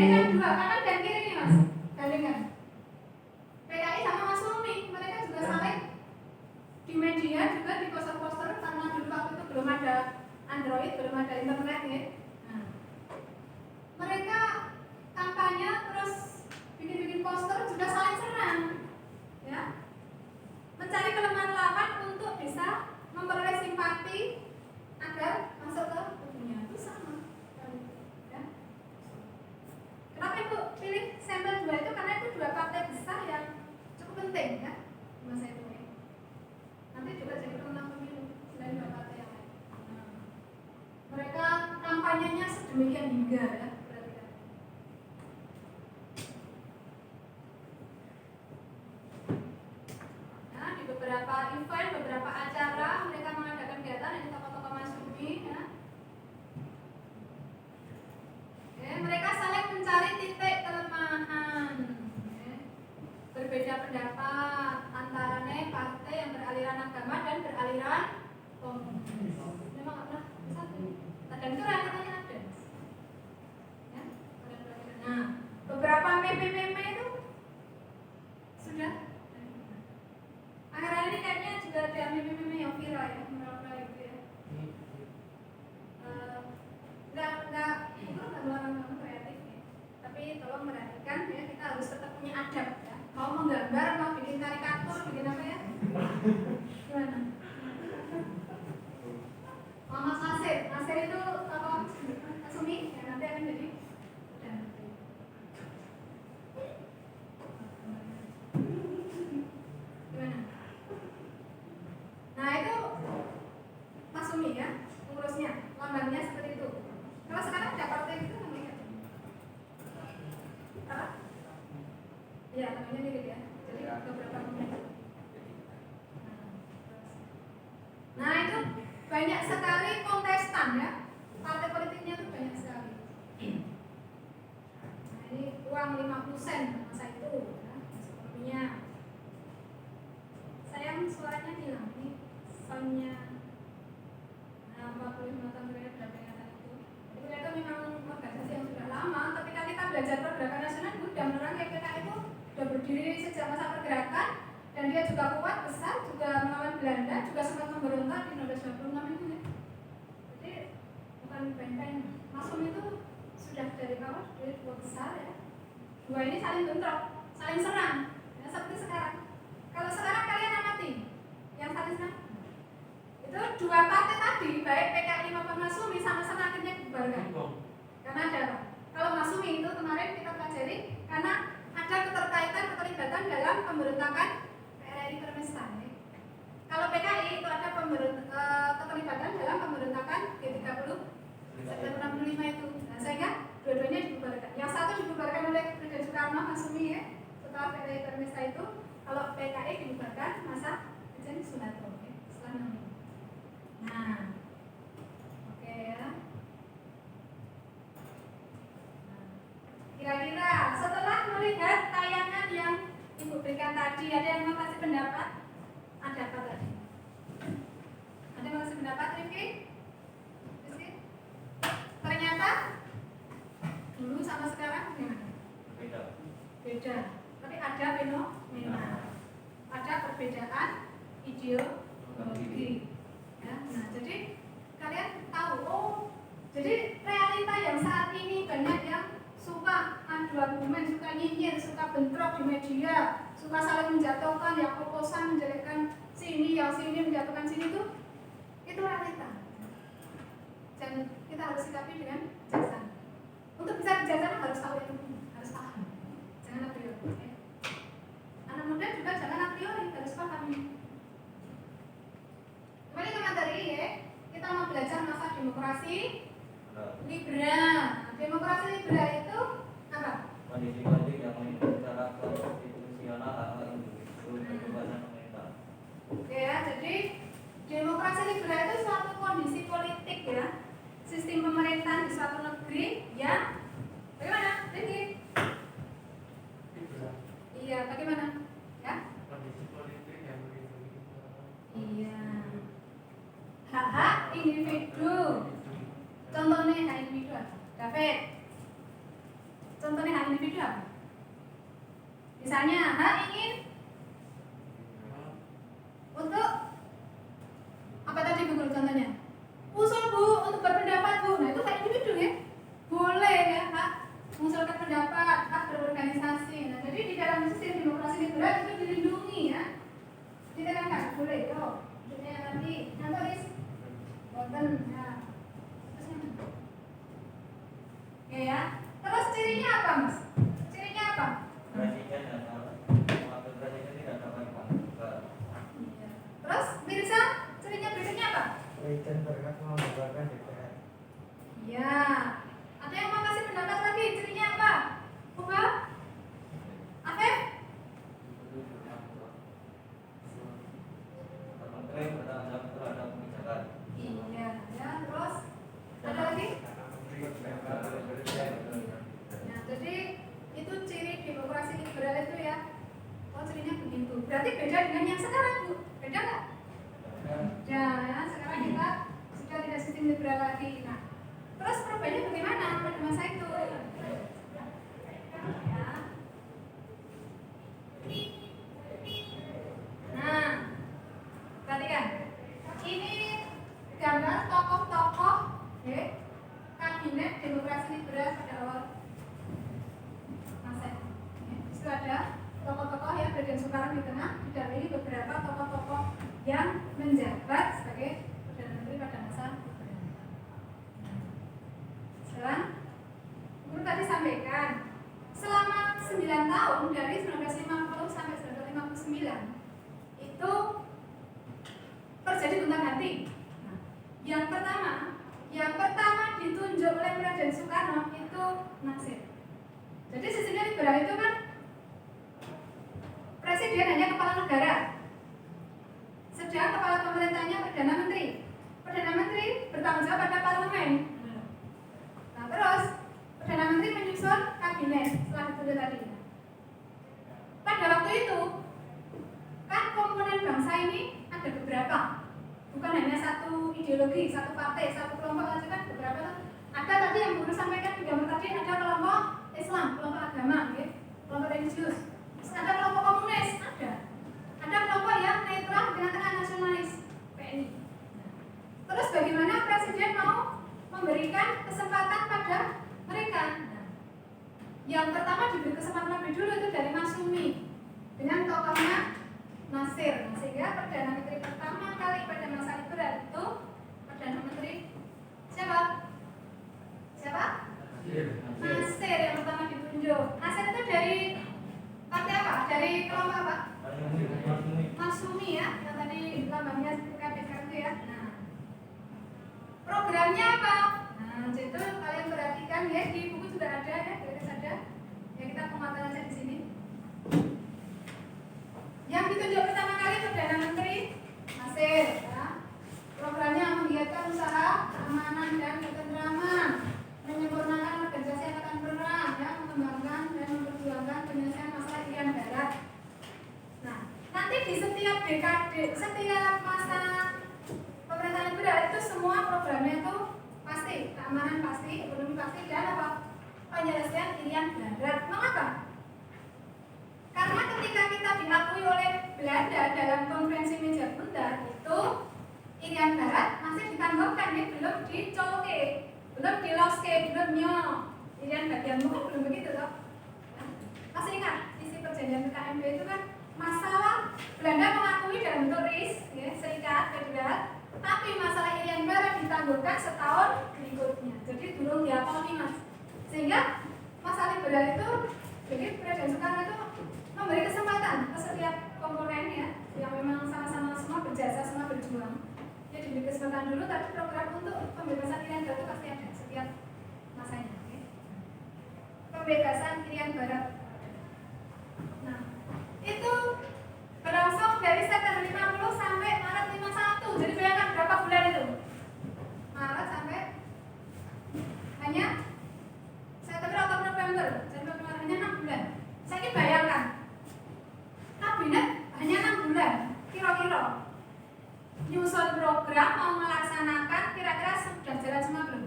Mereka dua kanan dan kiri nih mas, gandengan. PKI sama Mas Umi, mereka juga saling di media juga di poster-poster karena dulu waktu itu belum ada Android, belum ada internet ya. Nah, mereka kampanye terus bikin-bikin poster juga saling serang, ya, mencari kelemahan lawan untuk bisa memperoleh simpati agar masuk ke dunia itu sama, ya. Kenapa ibu pilih sampel 2 itu? Karena itu 2 partai besar yang cukup penting ya masa itu. Nanti juga jadi pemenang pemilu selain 2 partai yang lain. Nah, mereka kampanyenya sedemikian hingga ya. Nah, di beberapa event, beberapa acara mereka mengadakan kegiatan di tokoh-tokoh Mas Umi ya. Mereka saling mencari titik kelemahan. Berbeda pendapat antara partai yang beraliran agama dan beraliran komunis. Memang nggak pernah bersatu. Dan itu realitanya ada. Ya, nah, beberapa meme-meme itu sudah. Akhir-akhir ini kayaknya juga ada meme-meme yang viral ya, viral itu ya. Itu nggak melarang kamu kreatif ya. Tapi tolong perhatikan ya, kita harus tetap punya adab ya. Mau menggambar, mau bikin karikatur, bikin apa ya? Gimana? Mas Nasir itu apa? Asumi ya, nanti akan jadi. Gimana? Nah itu Mas Umi ya, pengurusnya, lambannya seperti itu. Kalau sekarang ada partai itu namanya apa? Iya, namanya mirip ya. Jadi beberapa pemimpin. Nah itu banyak sekali kontestan ya. Partai politiknya itu banyak sekali. Nah ini uang 50 sen masa itu ya, ekonominya. Sayang suaranya hilang nih, soundnya. Nah 45 tahun terakhir berapa ingatan itu. Jadi mereka memang organisasi yang sudah lama. Ketika kita belajar pergerakan nasional, sudah menerang KPK itu sudah berdiri sejak masa pergerakan dan dia juga kuat, besar, juga melawan Belanda, juga sempat memberontak di 1926 itu ya. Jadi bukan benteng. Masum itu sudah dari awal dia dua besar ya. Dua ini saling bentrok, saling serang ya, seperti sekarang. Kalau sekarang kalian amati yang saling serang itu dua partai tadi, baik PKI maupun Masumi sama-sama akhirnya dibubarkan. Karena ada apa? Kalau Masumi itu kemarin kita pelajari karena ada keterlibatan dalam pemberontakan PRRI Permesta. Kalau PKI itu ada keterlibatan dalam pemberontakan G30 September 65 itu. Nah, sehingga dua-duanya dibubarkan. Yang satu dibubarkan oleh Presiden Soekarno Masumi ya, setelah PRRI Permesta itu. Kalau PKI dibubarkan masa Presiden Soeharto ya, setelah 65. Nah, oke ya. Kira-kira setelah melihat tayangan yang Ibu berikan tadi, ada yang mau kasih pendapat? Ada apa tadi? Ada yang mau kasih pendapat, Rifki? Ternyata dulu sama sekarang gimana? Beda. Tapi ada fenomena. Ada perbedaan ideologi. Ya, nah jadi kalian tahu, oh, jadi realita yang saat ini banyak yang suka adu argumen, suka nyinyir, suka bentrok di media, suka saling menjatuhkan, yang oposan menjelekkan sini, yang sini menjatuhkan sini itu realita. Dan kita harus sikapi dengan bijaksana. Untuk bisa bijaksana harus tahu itu, harus paham. Jangan a priori. Okay? Anak muda juga jangan a priori, harus paham. Kembali ke materi ya, kita mau belajar masa demokrasi liberal. Demokrasi liberal itu apa? Kondisi politik yang mengikuti secara konstitusional atau individu kebebasan pemerintah. Oke ya, jadi demokrasi liberal itu suatu kondisi politik ya, sistem pemerintahan di suatu negeri yang bagaimana? Tinggi? Iya, bagaimana? Ya? Kondisi politik yang melindungi. Iya. Hak-hak individu. Contohnya hak individu. David. Contoh individu apa? Misalnya, H ingin untuk apa tadi Bu Guru contohnya? Usul Bu untuk berpendapat Bu. Nah itu kayak individu ya. Boleh ya Pak mengusulkan pendapat, hak berorganisasi. Nah jadi di dalam sistem demokrasi liberal itu dilindungi ya. Diterangkan boleh yo. Ini nanti tulis boten ya. Oke ya. Terus cirinya apa Mas? Cirinya apa? Presiden dan wakil presiden tidak dapat dibuka. Terus Mirza, cirinya berikutnya apa? Presiden berhak membubarkan DPR. Ya. Ada yang mau kasih pendapat lagi? Cirinya apa? Buka? Afif? Menteri bertanggung jawab terhadap kebijakan. Iya. Ya. Terus ada lagi? Nah, jadi itu ciri demokrasi liberal itu ya. Oh, cirinya begitu. Berarti beda dengan yang sekarang, Bu. Beda nggak? Ya, sekarang kita sudah tidak sistem liberal lagi. Nah, terus perubahannya bagaimana pada masa itu? Ya. Nah, perhatikan. Ini gambar tokoh-tokoh kabinet demokrasi liberal pada awal masa itu. Di situ ada tokoh-tokoh ya, Presiden Soekarno di tengah, didampingi beberapa tokoh-tokoh yang menjabat sebagai Perdana Menteri pada masa liberal. Sekarang, Guru tadi sampaikan selama 9 tahun dari 1950 sampai 1959 itu terjadi gonta-ganti. Nah, yang pertama ditunjuk oleh Presiden Soekarno itu Nasir. Jadi sistemnya liberal itu kan presiden hanya kepala negara, sedang kepala pemerintahnya Perdana Menteri. Perdana Menteri bertanggung jawab pada parlemen. Nah terus Perdana Menteri menyusun kabinet setelah ditunjuk tadi. Pada waktu itu kan komponen bangsa ini ada beberapa, bukan hanya satu ideologi, satu partai, satu kelompok saja kan beberapa. Ada tadi yang Guru sampaikan di gambar tadi, ada kelompok Islam, kelompok agama, ya, kelompok religius. Ada kelompok komunis, ada kelompok yang netral dengan tengah nasionalis, PNI. Terus bagaimana presiden mau memberikan kesempatan pada mereka? Yang pertama diberi kesempatan lebih dulu itu dari Masyumi dengan tokohnya Nasir. Sehingga Perdana Menteri pertama kali pada masa liberal itu Perdana Menteri siapa? Nasir yang pertama ditunjuk. Nasir itu dari partai apa? Dari kelompok apa? Masyumi ya, yang tadi lambangnya KPK itu ya. Nah, programnya apa? Nah, itu kalian perhatikan ya, di buku juga ada ya, ada. Ya kita penguatan aja di sini. Yang ditunjuk pertama kali Perdana Menteri Nasir. Ya. Programnya menggiatkan usaha keamanan dan ketentraman, menyempurnakan organisasi angkatan perang, ya, mengembangkan dan memperjuangkan penyelesaian masalah Irian Barat. Nah, nanti di setiap dekade, setiap masa pemerintahan liberal itu semua programnya itu pasti keamanan pasti, ekonomi pasti, dan apa? Penyelesaian Irian Barat. Mengapa? Karena ketika kita diakui oleh Belanda dalam konferensi meja bundar itu Irian Barat masih ditangguhkan ya, belum dicolke, belum diloske, belum nyono. Irian bagian bukan belum begitu toh. Nah, masih ingat isi perjanjian PKMB itu kan masalah Belanda mengakui dalam bentuk RIS, ya, serikat federal, tapi masalah Irian Barat ditangguhkan setahun berikutnya. Jadi belum diakui mas. Sehingga masalah liberal itu, jadi Presiden Soekarno itu memberi kesempatan ke setiap komponen ya, yang memang sama-sama semua berjasa, semua berjuang. Ya diberi kesempatan dulu, tapi program untuk pembebasan Irian Barat itu pasti ada setiap masanya. Ya. Pembebasan Irian Barat. Nah, itu berlangsung dari September 50 sampai Maret 51. Jadi bayangkan berapa bulan itu? Maret sampai hanya September, Oktober, November. Jadi hanya 6 bulan. Saya bayangkan kabinet hanya 6 bulan, kira-kira nyusun program mau melaksanakan, kira-kira sudah jalan semua belum?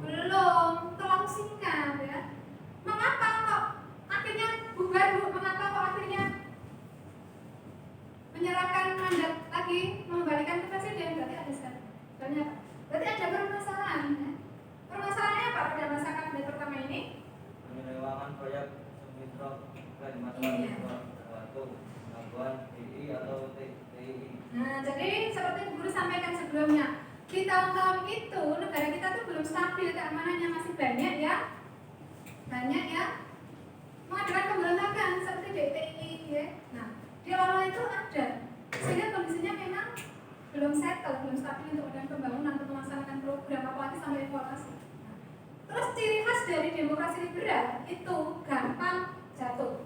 Belum, terlalu singkat ya. Mengapa kebijakannya apa? Berarti ada permasalahan. Ya? Permasalahannya apa pada masa kabinet pertama ini? Penyelewangan proyek Sumitra masalah Iya. suatu gangguan TI atau TI. Nah, jadi seperti guru sampaikan sebelumnya, di tahun-tahun itu negara kita tuh belum stabil, keamanannya masih banyak ya mengajukan pemberontakan seperti DTI ya. Nah, di awal itu ada, sehingga kondisinya memang belum settle, belum stabil untuk melakukan pembangunan, untuk melaksanakan program apalagi sampai evaluasi. Nah, terus ciri khas dari demokrasi liberal itu gampang jatuh.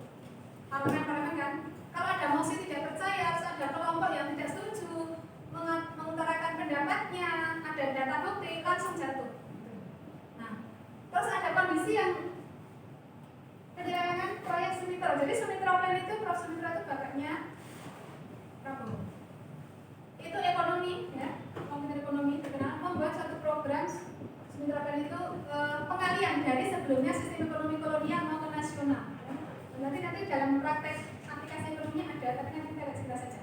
Parlemen kan, kalau ada mosi tidak percaya, harus ada kelompok yang tidak setuju mengutarakan pendapatnya, ada data bukti, langsung jatuh. Nah, terus ada kondisi yang ketika proyek Sumitra. Jadi Sumitra Plan itu, Prof Sumitra itu bapaknya Prabowo. Itu ekonomi, ya, Komite Ekonomi terkenal membuat satu program Sumitra Plan itu pengalian dari sebelumnya sistem ekonomi kolonial mau ke nasional. Ya. Nanti dalam praktek aplikasi ekonominya ada, tapi nanti kita lihat sekilas saja.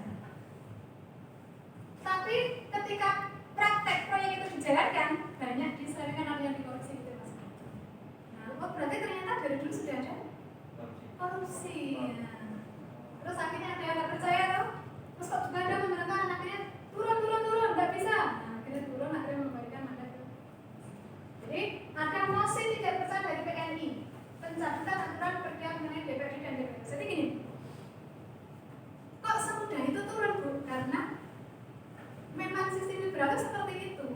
Tapi ketika praktek proyek itu dijalankan, banyak diselewengkan oleh yang dikorupsi gitu mas. Nah, oh berarti ternyata dari dulu sudah ada korupsi. Nah, terus akhirnya ada yang nggak percaya loh. Terus kok juga ada pemberontakan, akhirnya turun, nggak bisa. Nah, akhirnya turun, akhirnya mengembalikan mandat. Jadi ada mosi tidak percaya dari PNI, pencabutan aturan perda mengenai DPRD dan DPR. Jadi gini, kok semudah itu turun bu? Karena memang sistem liberal itu seperti itu.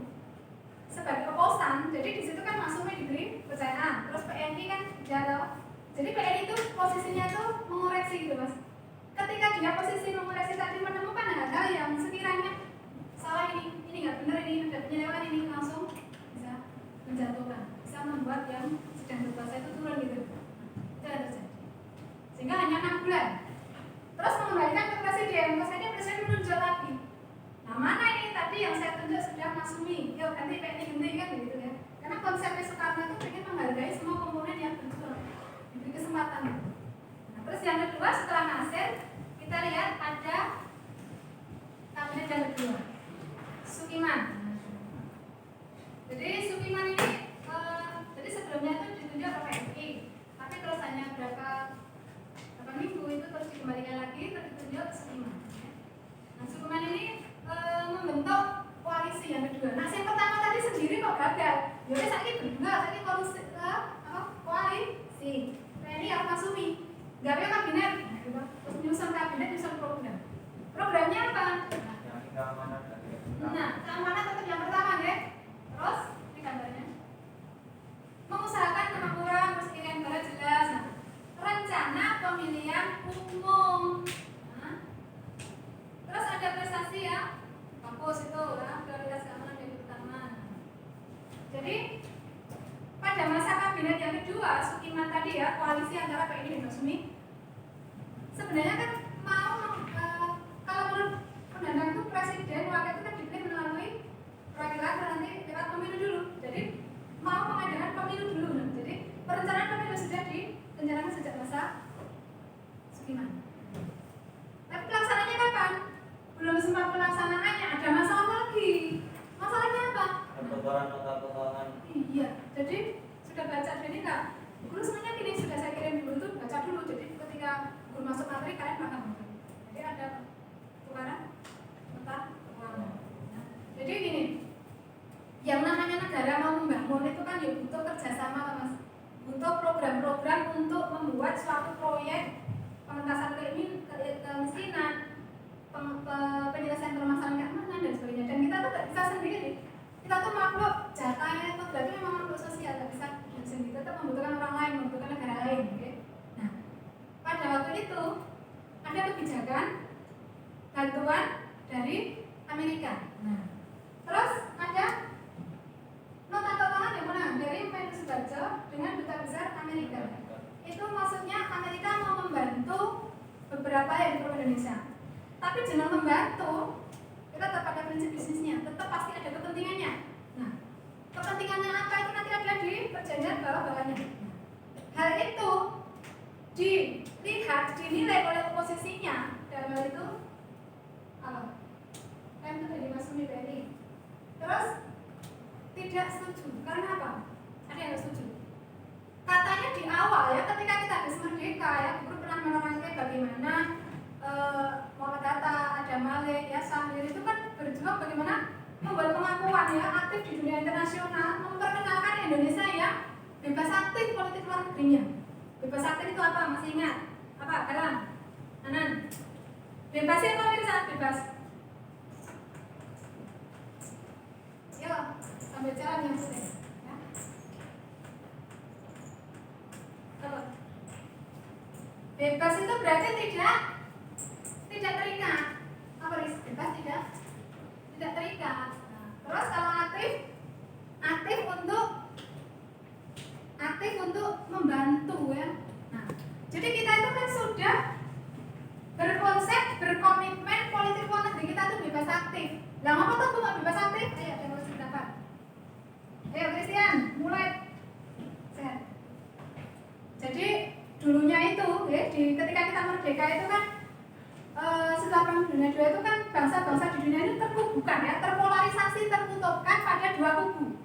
Sebagai oposan, jadi di situ kan masuknya diberi kepercayaan. Terus PNI kan jatuh. Jadi PNI itu posisinya itu mengoreksi gitu mas. Ketika dia posisi mengoreksi tadi menemukan hal-hal yang sekiranya salah ini nggak benar ini, ada penyelewengan ini, langsung bisa menjatuhkan, bisa membuat yang sedang berkuasa itu turun gitu. Itu yang terjadi. Sehingga hanya 6 bulan. Terus mengembalikan ke presiden menunjuk lagi. Nah mana ini tadi yang saya tunjuk sudah masumi, yuk ganti PNI kan begitu ya. Karena konsepnya Soekarno itu ingin menghargai semua komponen yang berjuang, diberi kesempatan. Nah, terus yang kedua setelah Nasir kita lihat ada kabinet yang kedua, Sukiman. Jadi Sukiman ini, jadi sebelumnya itu ditunjuk oleh PNI, tapi terus hanya berapa minggu itu terus dikembalikan lagi, terus ditunjuk Sukiman. Nah Sukiman ini membentuk koalisi yang kedua. Nah yang pertama tadi sendiri kok gagal. Jadi saya berdua, saya koalisi. PNI Al Masumi, nggak punya kabinet, terus nyusun kabinet, nyusun program. Programnya apa? Nah keamanan tetap yang pertama ya. Terus ini gambarnya. Mengusahakan kemakmuran, persediaan negara jelas. Nah, rencana pemilihan umum. Nah, terus ada prestasi ya. Bagus itu ya, prioritas keamanan yang utama. Jadi pada masa kabinet yang kedua, Sukiman tadi ya, koalisi antara PNI dan Masumi, sebenarnya kan mau kalau menurut undang-undang itu presiden wakil itu kan dipilih melalui perwakilan nanti lewat pemilu dulu. Jadi mau mengadakan pemilu dulu. Nah, jadi perencanaan pemilu sudah direncanakan sejak masa Sukiman. Tapi pelaksananya kapan? Belum sempat pelaksanaannya, ada masalah lagi. Masalahnya apa? Pertukaran nota keuangan. Iya, jadi sudah baca, jadi enggak. Guru semuanya gini, sudah saya kirim dulu tuh baca dulu. Jadi ketika guru masuk materi kalian paham. Jadi ada pertukaran nota keuangan. Nah, jadi gini, yang namanya negara mau membangun itu kan ya butuh kerjasama mas. Butuh program-program untuk membuat suatu proyek pengentasan kemiskinan, penyelesaian permasalahan keamanan dan sebagainya. Dan kita tuh gak bisa sendiri. Kita tuh makhluk jatahnya itu berarti memang makhluk sosial, gak bisa sendiri. Tetap membutuhkan orang lain, membutuhkan negara lain. Okay? Nah, pada waktu itu ada kebijakan bantuan dari Amerika. Nah, terus ada nota keuangan yang mana dari Menlu Subarjo dengan duta besar Amerika. Itu maksudnya Amerika mau membantu beberapa yang di Indonesia. Tapi jangan membantu, kita tetap ada prinsip bisnisnya, tetap pasti ada kepentingannya. Nah, kepentingannya apa itu nanti ada di perjanjian bawah-bawahnya. Hal itu dinilai oleh oposisinya dalam hal itu apa? Kan itu dari Mas Sumi Beni. Terus tidak setuju. Karena apa? Ada yang setuju. Katanya di awal ya, ketika kita habis merdeka ya, Guru pernah menerangkan bagaimana Muhammad Hatta, Adam Malik, ya Syahrir itu kan berjuang bagaimana membuat pengakuan ya aktif di dunia internasional, memperkenalkan Indonesia ya bebas aktif politik luar negerinya. Bebas aktif itu apa? Masih ingat? Apa? Kalam? Anan? Bebas ya pemirsa? Bebas. Yuk, sambil jalan yang sudah. Ya. Bebas itu berarti tidak terikat. Apa Riz? Bebas tidak terikat. Nah, terus kalau aktif untuk membantu ya. Nah, jadi kita itu kan sudah berkonsep, berkomitmen politik luar negeri kita itu bebas aktif. Lah apa tuh nggak bebas aktif? Ayo kita harus dapat. Ayo Christian, mulai. Sehat. Jadi dulunya itu ya, ketika kita merdeka itu kan setelah Perang Dunia II itu kan bangsa-bangsa di dunia ini terkubukan ya, terpolarisasi, terkutupkan pada dua kubu.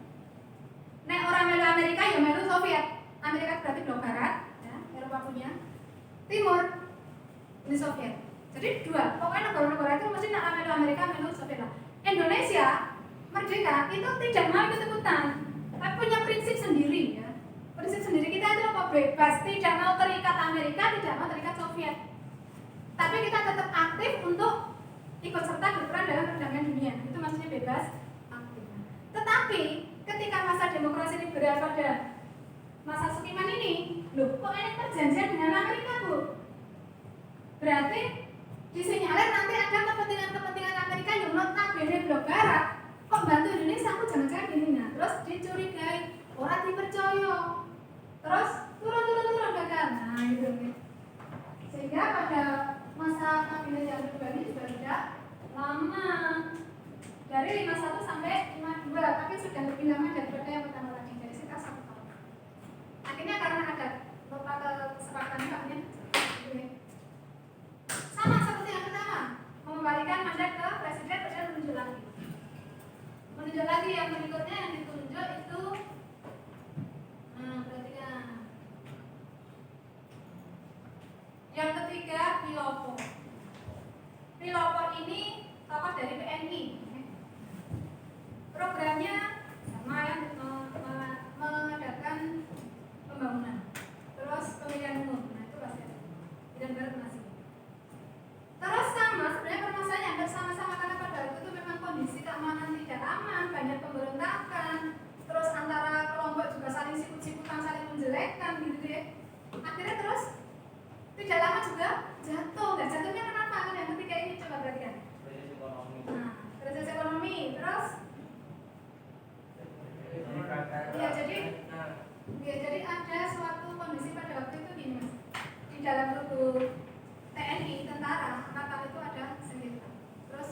Nek orang melu Amerika ya melu Soviet. Amerika berarti blok barat, ya, Eropa punya. Timur ini Soviet. Jadi dua, pokoknya negara-negara itu mesti nak melu Amerika melu Soviet lah. Indonesia merdeka itu tidak mau ikut-ikutan, tapi punya prinsip sendiri ya. Prinsip sendiri kita itu apa? Bebas, tidak mau terikat Amerika, tidak mau terikat Soviet. Tapi kita tetap aktif untuk ikut serta berperan dalam perdamaian dunia. Itu maksudnya bebas aktif. Tetapi ketika masa demokrasi liberal pada masa Sukiman ini, loh kok ini perjanjian dengan Amerika Bu? Berarti disinyalir nanti ada kepentingan Amerika yang notabene blok barat kok bantu Indonesia, aku jangan-jangan gini. Nah terus dicurigai, orang dipercaya, terus turun gagal. Nah itu nih. Sehingga pada masa kabinet yang kedua ini juga tidak lama, dari 51 sampai 52, tapi sudah lebih lama daripada yang pertama tadi, dari sekitar 1 tahun. Akhirnya karena ada beberapa kesepakatan paknya sama seperti yang pertama, mengembalikan mandat ke presiden menunjuk lagi yang berikutnya yang ditunjuk itu perhatikan. Yang ketiga Pilopo ini tokoh dari PNI. Programnya sama ya, mengadakan pembangunan, terus pemilihan umum. Nah itu pasti bidang barat masih. Terus sama sebenarnya permasalahannya hampir sama-sama karena pada waktu itu memang kondisi keamanan tidak aman, banyak pemberontakan, terus antara kelompok juga saling sikut-sikutan, saling menjelekkan gitu ya. Akhirnya terus tidak lama juga jatuh. Dan jatuhnya kenapa? Kan yang ketiga ini coba perhatikan. Nah, krisis ekonomi, terus jadi ada suatu kondisi pada waktu itu gini Mas. Di dalam tubuh TNI, tentara, angkatan itu ada sengketa. Terus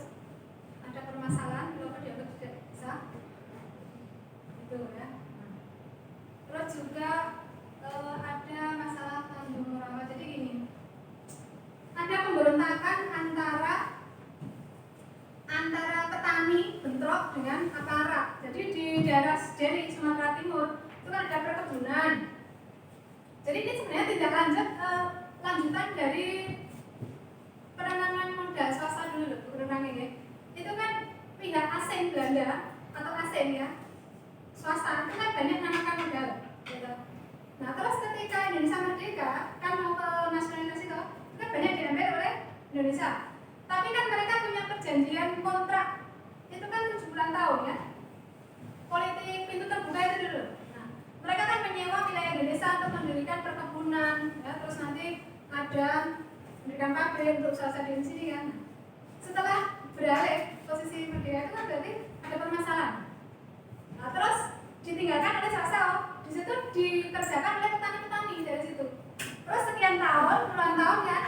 ada permasalahan, kalau dianggap tidak bisa itu ya. Terus juga ada masalah Tanjung Rawa. Jadi gini, ada pemberontakan antara petani bentrok dengan aparat. Jadi di daerah Sejeli, Sumatera Timur itu kan ada perkebunan. Jadi ini sebenarnya tidak lanjutan dari penanaman modal swasta dulu, penanaman ini. Itu kan pihak asing Belanda atau asing ya, swasta itu kan banyak menanamkan modal. Gitu. Nah terus ketika Indonesia merdeka, kan mau ke nasionalitas itu kan banyak diambil oleh Indonesia. Tapi kan mereka punya perjanjian kontrak, itu kan 7 bulan tahun ya. Politik pintu terbuka itu dulu. Nah, mereka kan menyewa wilayah Indonesia untuk mendirikan perkebunan, ya, terus nanti ada mendirikan pabrik untuk usaha di sini kan. Setelah beralih posisi merdeka itu kan berarti ada permasalahan. Nah, terus ditinggalkan oleh swasta, di situ dikerjakan oleh petani-petani dari situ. Terus sekian tahun, puluhan tahun kan,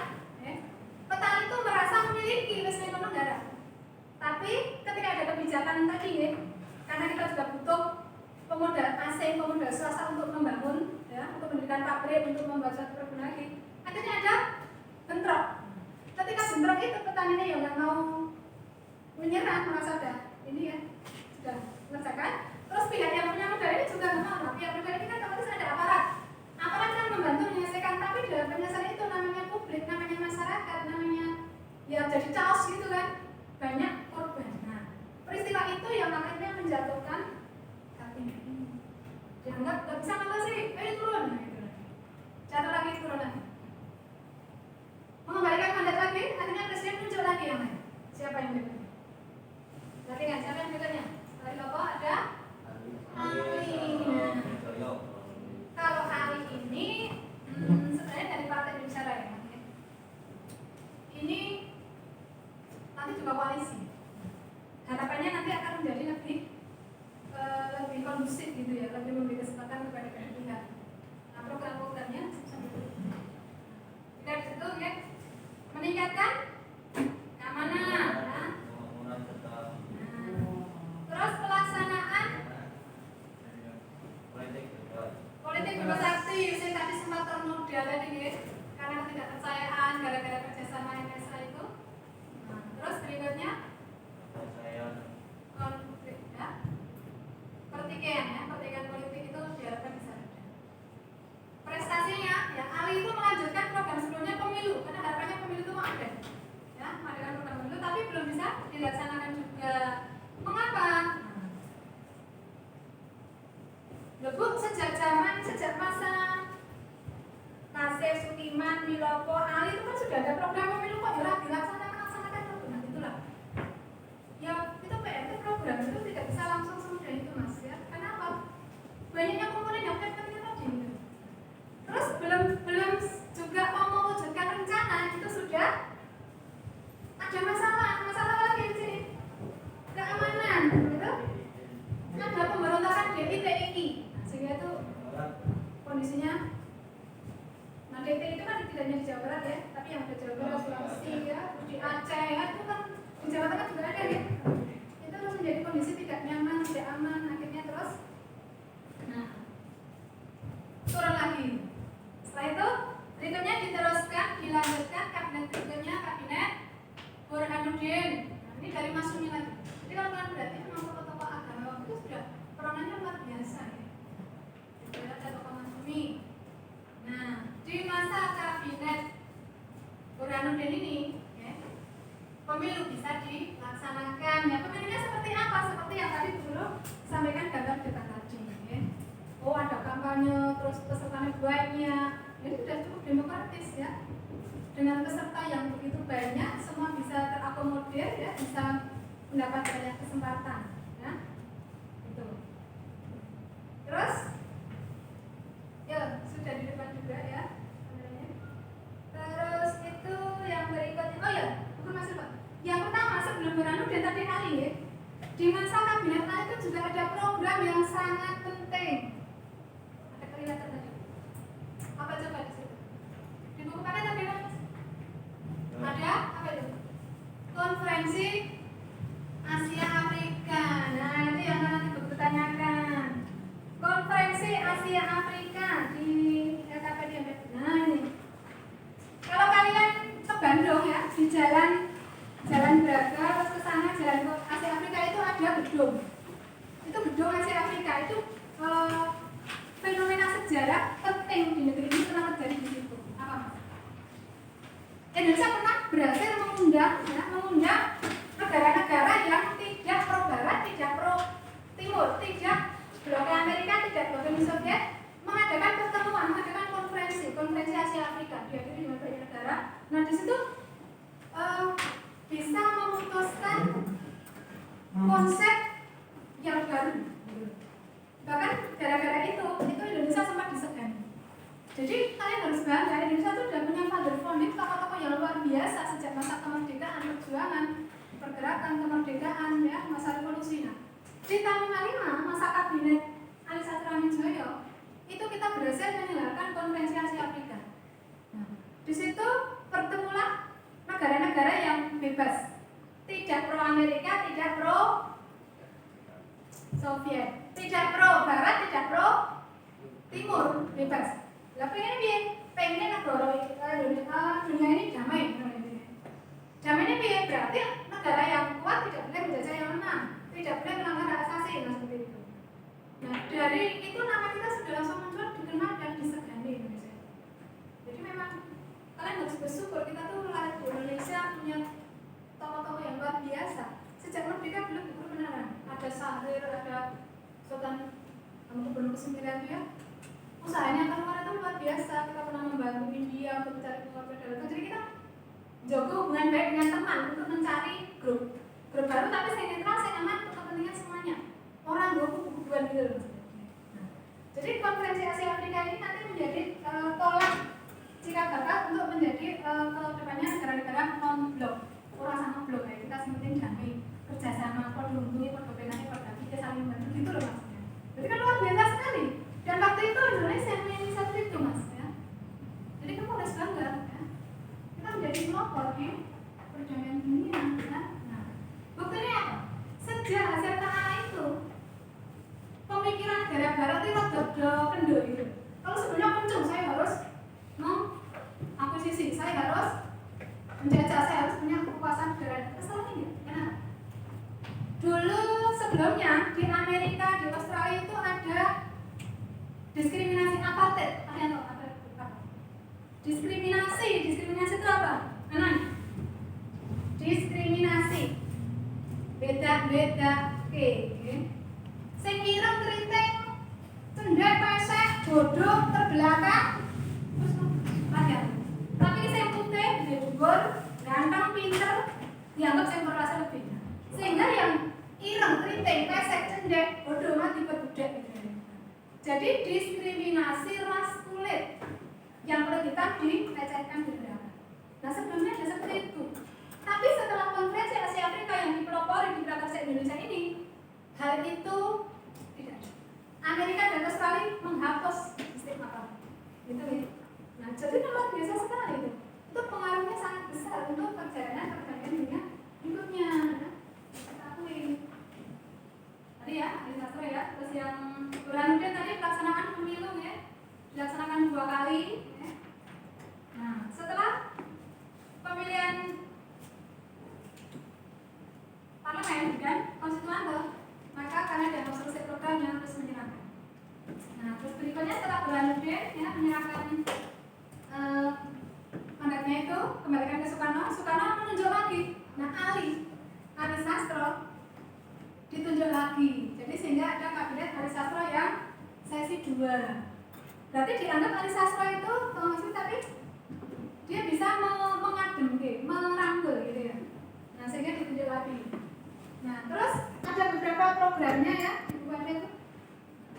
petani itu merasa memiliki wisma negara. Tapi ketika ada kebijakan tadi ya, karena kita juga butuh pemodal asing, pemodal swasta untuk membangun, ya, untuk mendirikan pabrik, untuk membuat suatu perkebunan lagi. Akhirnya ada bentrok. Ketika bentrok itu petaninya yang nggak mau menyerah, merasa ini ya sudah mengerjakan. Terus pihak yang ya jadi chaos gitu kan, banyak korban. Nah, peristiwa itu yang akhirnya menjatuhkan kabinet ini. Dianggap nggak bisa ngatasi, ayo turun, nah, gitu. Jatuh lagi, turun lagi. Mengembalikan mandat lagi, akhirnya presiden muncul lagi yang lain. Siapa yang berikutnya? Berarti kan siapa yang berikutnya? Dari Lopo ada Ali. Nah, kalau Ali ini sebenarnya dari Partai Indonesia Raya. Ini nanti juga koalisi. Harapannya nanti akan menjadi lebih kondusif gitu ya, lebih memberi kesempatan kepada banyak pihak. Nah, program-programnya kita di situ ya meningkatkan keamanan. Nah, terus pelaksanaan politik bebas aktif, saya tadi sempat ternoda tadi ya, karena ketidakpercayaan gara-gara kerjasama MSA itu. Nah, terus berikutnya konflik ya, pertikaian politik itu diharapkan bisa ada. Prestasinya ya, Ali itu melanjutkan program sebelumnya pemilu, karena harapannya pemilu itu mau ada, ya, mengadakan program pemilu, tapi belum bisa dilaksanakan juga. Mengapa? Lebuk sejak masa Kasih Sukiman, Milopo, Ali itu kan sudah ada program pemilu kok ya dilaksanakan itu. Nah itulah. Ya itu PR itu program itu tidak bisa langsung semudah itu mas ya. Kenapa? Banyaknya komponen yang penting tadi. Terus belum juga mau mewujudkan rencana itu sudah ada masalah lagi di sini. Keamanan, gitu. Ada pemberontakan DI. Sehingga itu kondisinya. Nah DT itu kan tidak hanya di Jawa Barat ya, tapi yang ada Jawa Barat, Sulawesi ya, di Aceh ya, itu kan di Jawa Tengah juga ada ya. Itu terus menjadi kondisi tidak nyaman, tidak aman, akhirnya terus turun lagi. Setelah itu berikutnya diteruskan, dilanjutkan kabinet berikutnya kabinet Burhanuddin. Nah, ini dari Masyumi lagi. Jadi kalau kalian berarti memang tokoh-tokoh agama waktu itu sudah peranannya luar biasa ya. Jadi ada tokoh Masyumi. Nah, di masa kabinet Burhanuddin ini, ya, pemilu bisa dilaksanakan. Ya, pemilunya seperti apa? Seperti yang tadi dulu sampaikan gambar debat tadi. Ya. Oh, ada kampanye, terus pesertanya banyak. Ini sudah cukup demokratis ya. Dengan peserta yang begitu banyak, semua bisa terakomodir ya, bisa mendapat banyak kesempatan. Ya. Gitu. Terus ya, sudah di depan juga ya. Terus itu yang berikutnya, oh ya, bukan masuk Pak. Yang pertama sebelum Burhanuddin tadi Ali ya, di masa kabinet Ali itu juga ada program yang sangat penting. Ada kelihatan tadi. Apa coba di situ? Di buku paket tadi Mas? Ada apa itu? Konferensi Asia Afrika. Nah itu yang nanti dipertanyakan. Konferensi Asia Afrika di LKPD. Nah ini. Kalau kalian ke Bandung ya, di Jalan Braga terus ke sana Jalan Asia Afrika itu ada gedung. Itu gedung Asia Afrika itu fenomena sejarah penting di negeri ini pernah terjadi di situ. Apa Mas? Indonesia pernah berhasil mengundang negara-negara yang tidak pro Barat, tidak pro Timur, tidak blok Amerika, tidak blok Uni Soviet, mengadakan pertemuan, mengadakan konferensi Asia Afrika dihadiri dengan banyak negara. Nah di situ bisa memutuskan konsep yang baru. Bahkan gara-gara itu Indonesia sempat disegani. Jadi kalian harus bangga, Indonesia itu sudah punya father founding, tokoh-tokoh yang luar biasa sejak masa kemerdekaan, perjuangan, pergerakan kemerdekaan ya, masa revolusi. Nah, di tahun 55 masa kabinet Ali Satriamidjojo itu kita berhasil menyelenggarakan konferensi Asia Afrika. Nah, di situ bertemulah negara-negara yang bebas, tidak pro Amerika, tidak pro Soviet, tidak pro Barat, tidak pro Timur, bebas. Lah pengen negara dunia ini damai. Damai ini piye? Berarti negara yang kuat tidak boleh menjajah yang lemah, tidak boleh melanggar hak asasi, nah seperti itu. Nah dari itu nama kita sudah langsung muncul, dikenal dan disegani Indonesia. Jadi memang kalian harus bersyukur kita tuh lahir di Indonesia punya tokoh-tokoh yang luar biasa. Sejak merdeka belum itu beneran. Ada Sahrir, ada Sultan Gubernur ke-9 itu ya. Usahanya keluar itu luar biasa. Kita pernah membantu India untuk mencari keluarga dalam. Jadi kita jaga hubungan baik dengan teman untuk mencari grup baru, tapi saya netral, saya aman untuk kepentingan semuanya. Orang buku-bukuan gitu loh. Jadi konferensi Asia Afrika ini nanti menjadi tolak jika Bapak untuk menjadi kedepannya negara-negara non-blok, orang sama blok ya, kita sebutin damai, kerjasama, produk untungnya, produk benahnya, produk kita saling membantu gitu loh maksudnya. Jadi kan luar biasa sekali. Dan waktu itu Indonesia yang menginisiatif itu mas ya. Jadi kamu harus bangga ya. Kita menjadi pelopor di perdamaian dunia ya. Nah, buktinya apa? Sejak Asia Tenggara itu pemikiran negara barat itu rada kendor gitu. Kalau sebenarnya kenceng, saya harus mengakuisisi, saya harus menjajah, saya harus punya kekuasaan negara. Kesalahan ini, kenapa? Dulu sebelumnya di Amerika, di Australia itu ada diskriminasi apartheid. Kalian tahu apa? Diskriminasi itu apa? Mana? Diskriminasi. Beda-beda. Oke. Sing ireng keriting, cendek pesek, bodoh, terbelakang, terus rakyat. Tapi sing putih, dhuwur, ganteng, pinter, dianggap sing berrasa lebih. Sehingga yang ireng keriting, pesek, cendek, bodoh mati berbudak gitu. Jadi diskriminasi ras kulit yang kulit hitam dilecehkan gitu. Nah sebelumnya ada seperti itu. Tapi setelah konferensi Asia Afrika yang dipelopori di Prakerja Indonesia ini, hal itu tidak ada. Amerika dan Australia menghapus sistem apa? Gitu ya. Nah, jadi luar biasa sekali itu. Itu pengaruhnya sangat besar untuk perjalanan perdamaian dunia berikutnya. Kita akui. Tadi ya, Ali Sastro ya. Terus yang Burhanuddin tadi pelaksanaan pemilu ya, dilaksanakan 2 kali. Ya. Nah, setelah pemilihan parlemen dan konstituan maka karena dia mau selesai programnya terus menyerahkan. Nah terus berikutnya setelah Burhanuddin ya menyerahkan mandatnya itu kembalikan ke Soekarno menunjuk lagi. Nah Ali Sastro ditunjuk lagi. Jadi sehingga ada kabinet Ali Sastro yang sesi 2. Berarti dianggap Ali Sastro itu maksudnya tapi dia bisa mengadem, merangkul gitu ya. Nah sehingga ditunjuk lagi. Nah, terus ada beberapa programnya ya, dibuatnya itu.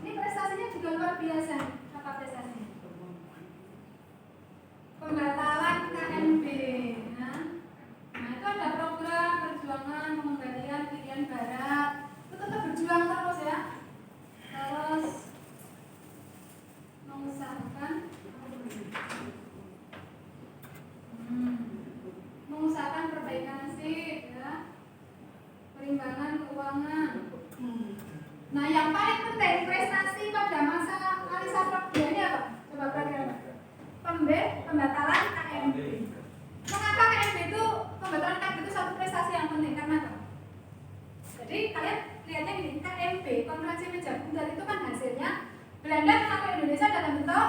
Ini prestasinya juga luar biasa. Apa prestasinya? Pembatalan KMB. Nah, itu ada program perjuangan pengembalian Irian Barat. Itu tetap berjuang terus ya. Terus mengusahakan perbaikan nasib ya. Perimbangan keuangan. Nah, yang paling penting prestasi pada masa Ali Sastro ini apa? Coba perhatikan. Pembatalan KMB. Mengapa KMB itu pembatalan KMB itu satu prestasi yang penting? Karena apa? Jadi kalian lihatnya gini, KMB Konferensi Meja Bundar itu kan hasilnya Belanda kena ke Indonesia dalam bentuk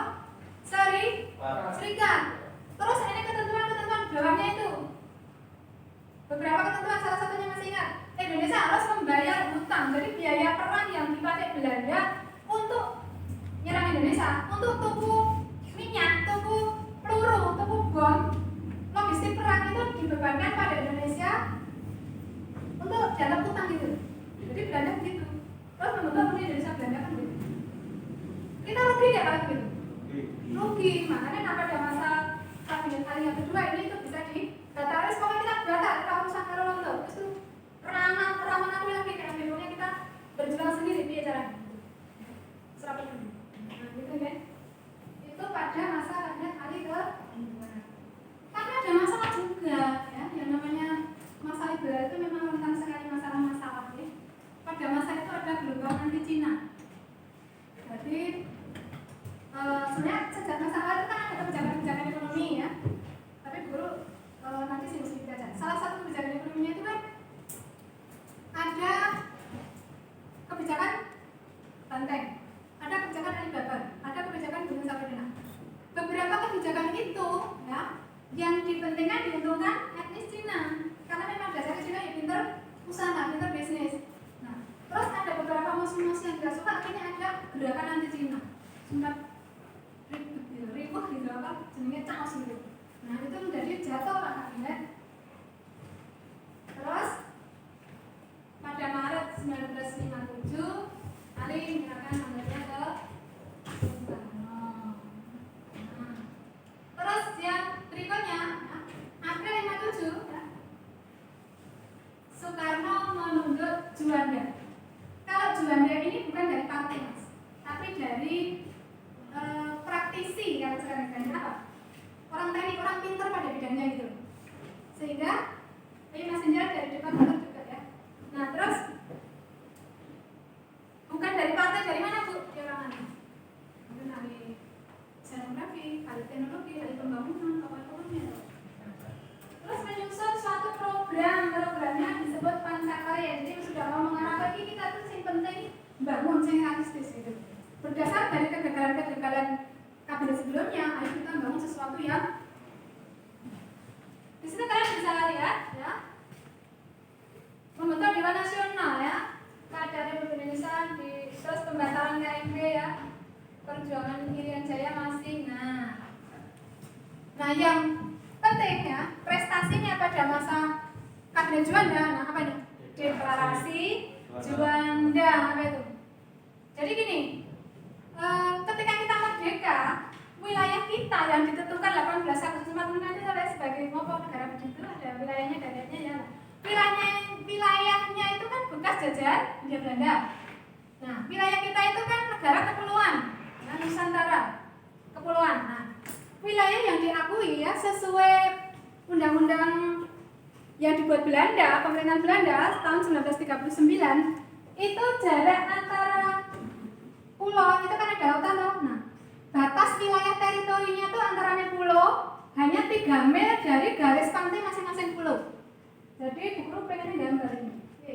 serikat. Terus ini ketentuan bawahnya itu beberapa ketentuan, salah satunya masih ingat, Indonesia harus membayar hutang. Jadi biaya perang yang dipakai Belanda untuk nyerang Indonesia, untuk tuku minyak, tuku peluru, tuku bom, logistik perang itu dibebankan pada Indonesia untuk dalam hutang gitu. Jadi Belanda begitu. Terus membentuk Uni Indonesia Belanda kan gitu. Kita rugi ya kalau gitu? Rugi. Makanya pada masa kabinet Ali yang kedua ini itu bisa dibatalkan. Pokoknya kita batal, kita urusan karo londo. Terus itu peranan aku lagi kayak videonya kita berjuang sendiri biar caranya. Serapin dulu. Nah, gitu kan? Itu pada masa kabinet Ali ke. Tapi ada masalah juga ya, yang namanya masalah liberal itu memang rentan sekali masalah-masalah ya. Pada masa itu ada gelombang anti Cina. Jadi sebenarnya sejak masa lalu kan ada kebijakan-kebijakan ekonomi ya. Tapi guru 1957 Ali menyerahkan mandatnya ke Soekarno. Terus yang berikutnya April 57 ya, Soekarno menunjuk Juanda. Kalau Juanda ini bukan dari partai mas, tapi dari praktisi kalau sekarang apa? Orang teknik, orang pintar pada bidangnya gitu. Sehingga ini messenger dari depan motor juga ya. Nah terus bukan dari partai, dari mana bu? Di orang mana? Mungkin dari scenografi, dari teknologi, dari pembangunan, apa-apanya. Terus menyusun suatu programnya disebut Pancakarya. Jadi sudah mau mengarah lagi kita tuh yang penting bangun yang realistis gitu. Berdasar dari kegagalan kabinet sebelumnya, ayo kita bangun sesuatu yang di sini kalian bisa lihat ya, membentuk Dewan Nasional ya, keadaan Republik Indonesia di terus pembatalan KMP ya, perjuangan Irian Jaya masih. Nah yang penting ya, prestasinya pada masa kabinet Juanda, nah apa nih? Deklarasi Juanda, apa itu? Jadi gini, ketika kita merdeka, wilayah kita yang ditentukan 18 Agustus 45 itu sebagai negara begitu, ada wilayahnya dan lainnya ya. Wilayahnya itu kan bekas jajahan Hindia Belanda. Nah, wilayah kita itu kan negara kepulauan, ya, Nusantara, kepulauan. Nah, wilayah yang diakui ya sesuai undang-undang yang dibuat Belanda, pemerintahan Belanda tahun 1939 itu jarak antara pulau itu kan ada lautan loh. Nah, batas wilayah teritorinya tuh antaranya pulau hanya 3 mil dari garis pantai masing-masing pulau. Jadi Bu Guru pengen gambar ini. Oke,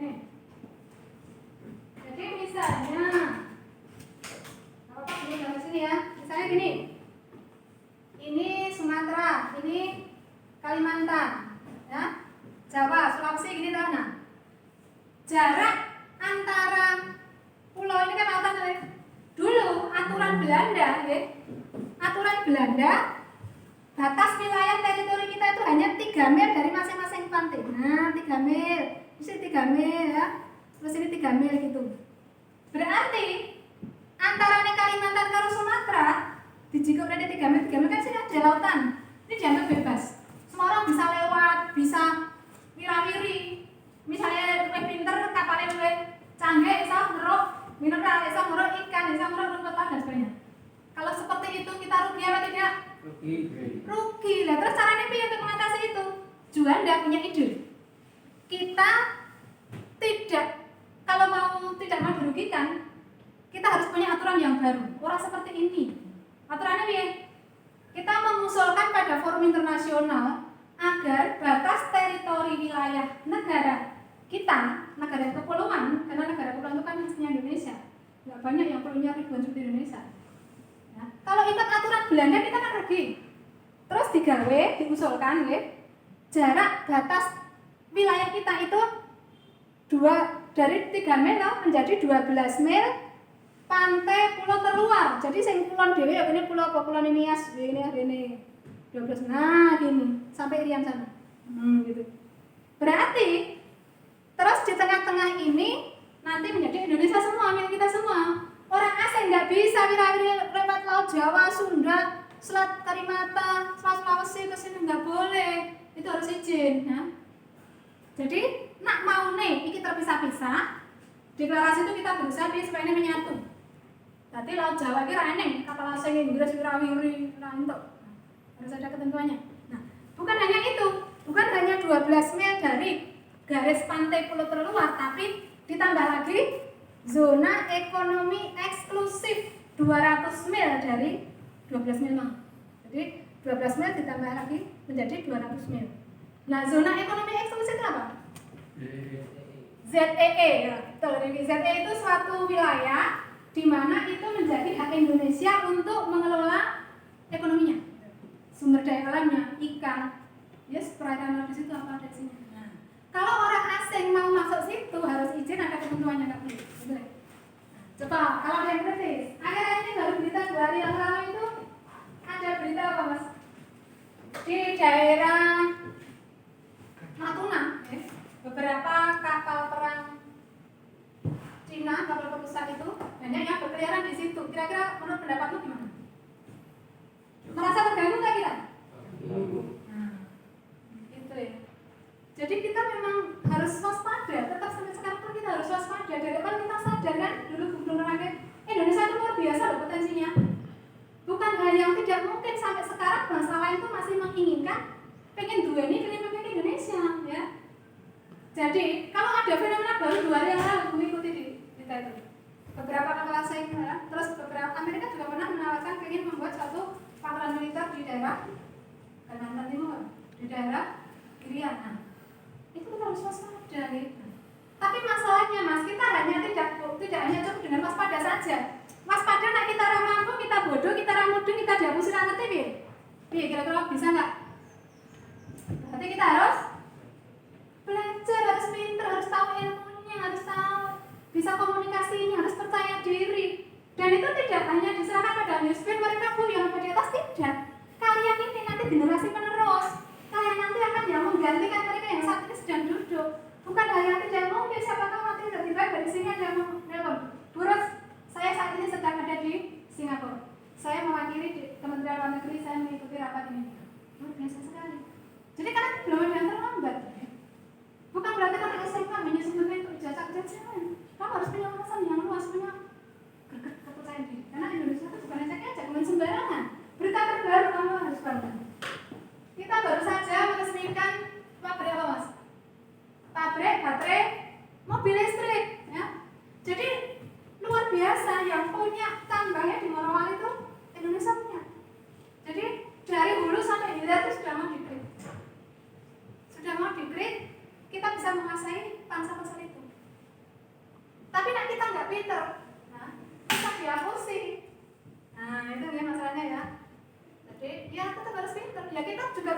ini. Jadi misalnya apa ini gambar sini ya. Misalnya gini. Ini Sumatera, ini Kalimantan, ya. Jawa, Sulawesi gini tahu nah. Jarak antara pulau ini kan lautan ya. Dulu aturan Belanda ya. Aturan Belanda batas wilayah teritori kita itu hanya 3 mil dari masing-masing pantai. Nah, 3 mil. Ini 3 mil ya. Terus ini 3 mil gitu. Berarti antara Kalimantan ke Sumatera jika berada 3 mil kan sini ada lautan. Ini dianggap bebas. Semua orang bisa lewat, bisa wirawiri. Misalnya lebih pinter, kapalnya lebih canggih, bisa ngeruk mineral, bisa ngeruk ikan, bisa ngeruk rumput laut dan sebagainya. Kalau seperti itu kita rugi apa tidak? Rugi lah. Terus caranya apa untuk mengatasi itu? Juanda punya ide. Kita kalau tidak mau dirugikan, kita harus punya aturan yang baru. Orang seperti ini. Aturannya apa? Kita mengusulkan pada forum internasional agar batas teritori wilayah negara kita, negara kepulauan, karena negara kepulauan itu kan hanya Indonesia. Nggak banyak yang punya ribuan seperti Indonesia. Ya. Kalau ikut aturan Belanda kita kan rugi. Terus diusulkan ya, jarak batas wilayah kita itu dari 3 mil menjadi 12 mil pantai pulau terluar. Jadi sing kulon dhewe ya ini pulau apa? Pulau Nias, ini 12. Nah, gini, sampai Irian sana. Gitu. Berarti terus di tengah-tengah ini nanti menjadi Indonesia semua, milik kita semua. Orang asing nggak bisa wirawiri lewat Laut Jawa, Sunda, Selat Kalimantan, Selat Sulawesi ke sini nggak boleh. Itu harus izin, ya. Jadi nak mau nih, ini terpisah-pisah. Deklarasi itu kita berusaha supaya ini menyatu. Jadi Laut Jawa ini reneng, kapal asing Inggris wirawiri, untuk harus ada ketentuannya. Nah, bukan hanya itu, bukan hanya 12 mil dari garis pantai pulau terluar, tapi ditambah lagi zona ekonomi eksklusif 200 mil dari 12 mil. Jadi 12 mil ditambah lagi menjadi 200 mil. Nah, zona ekonomi eksklusif itu apa? ZEE ya. ZEE itu suatu wilayah di mana itu menjadi hak Indonesia untuk mengelola ekonominya, sumber daya alamnya, ikan, perairan di situ apa ada sini. Nah, kalau orang asing mau masuk situ harus izin, ada ketentuannya nggak boleh. Betul. Coba kalau ada yang kritis, akhirnya ini baru berita 2 hari yang lalu itu ada berita apa mas? Di daerah Natuna, beberapa kapal perang Cina, kapal perusak itu banyak yang berkeliaran di situ. Kira-kira menurut pendapatmu gimana? Merasa terganggu nggak kita? Nah, gitu ya. Jadi kita memang harus waspada. Tetap sampai sekarang pun kita harus waspada. Dari depan kita sadar kan, dulu Gubernur Rakyat Indonesia itu luar biasa loh potensinya. Bukan hal yang tidak mungkin sampai sekarang bangsa lain itu masih menginginkan pengen dua ini film Indonesia ya. Jadi kalau ada fenomena baru 2 hari yang lalu mengikuti di itu beberapa kakak saya ya, terus beberapa Amerika juga pernah menawarkan ingin membuat satu pangkalan militer di daerah Kalimantan Timur, di daerah Irian. Nah, itu kita harus waspada gitu. Tapi masalahnya Mas, kita tidak hanya cukup dengan waspada saja. Waspada nak kita ramampu, kita bodoh, kita ramudeng, kita dihapusin ngerti piye? Piye kira-kira bisa enggak? Berarti kita harus belajar, harus pintar, harus tahu ilmunya, harus tahu bisa komunikasinya, harus percaya diri. Dan itu tidak hanya diserahkan pada newspaper mereka pun yang ada di atas, tidak. Kalian ini nanti generasi penerus. Kalian nanti akan yang menggantikan mereka yang saat ini sedang duduk. Bukan hal yang tidak mungkin, siapa tahu nanti tiba-tiba dari sini ada yang menelpon. Burus, saya saat ini sedang ada di Singapura. Saya mewakili di Kementerian Luar Negeri, saya mengikuti rapat ini. Luar biasa sekali. Jadi kalian belum ada yang terlambat. Bukan berarti kalau SMK menyebutnya itu ijazah-ijazah. Kamu harus punya wawasan yang luas, punya kepercayaan diri. Karena Indonesia itu bukan ejek-ejek, bukan sembarangan. Berita terbaru kamu harus bangga. Kita baru saja meresmikan pabrik apa Mas? Pabrik baterai mobil listrik. Ya. Jadi luar biasa yang punya tambangnya di Morowali itu Indonesia punya. Jadi dari hulu sampai hilir itu sudah mau di-grid. Sudah mau di-grid, kita bisa menguasai pangsa-pasar itu. Tapi nak kita nggak pinter, nah, kita dihapusi. Nah itu ya masalahnya ya. Jadi ya tetap harus pinter. Ya kita juga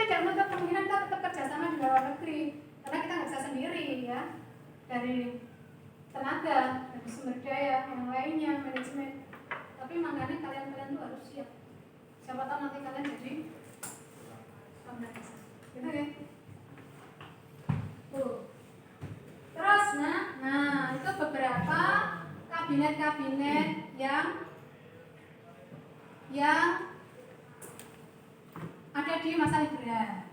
tidak menutup kemungkinan kita tetap kerjasama di luar negeri. Karena kita nggak bisa sendiri ya. Dari tenaga, dari sumber daya, yang lainnya, manajemen. Tapi makanya kalian tuh harus siap. Siapa tahu nanti kalian jadi pemerintah. Gitu ya. Terus nah itu beberapa kabinet-kabinet yang ada di masa Liberal.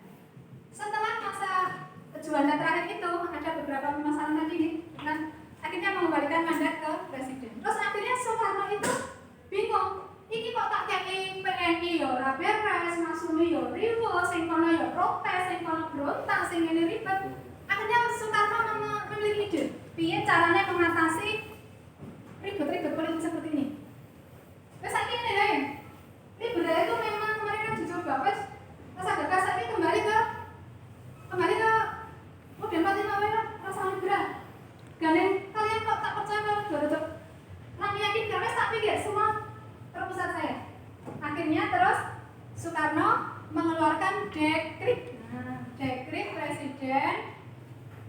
Setelah masa Juanda terakhir itu ada beberapa permasalahan tadi nih, dan akhirnya mengembalikan mandat ke presiden. Terus akhirnya Soekarno itu bingung, ini kok tak kayak PNI yo ora beres, Maksumi yo riwo, sing kono yo protes, sing kono berontak, sing ini ribet. Akhirnya Soekarno memiliki ide, piye caranya mengatasi ribet-ribet politik seperti ini. Terus akhirnya nih, Liberal itu memang mereka dicoba, terus agak ini kembali ke udah 45 rasa liberal. Gandeng kalian kok tak percaya kalau Dorodo nami yakin karena tak pikir semua terpusat saya. Akhirnya terus Soekarno mengeluarkan dekret, dekret presiden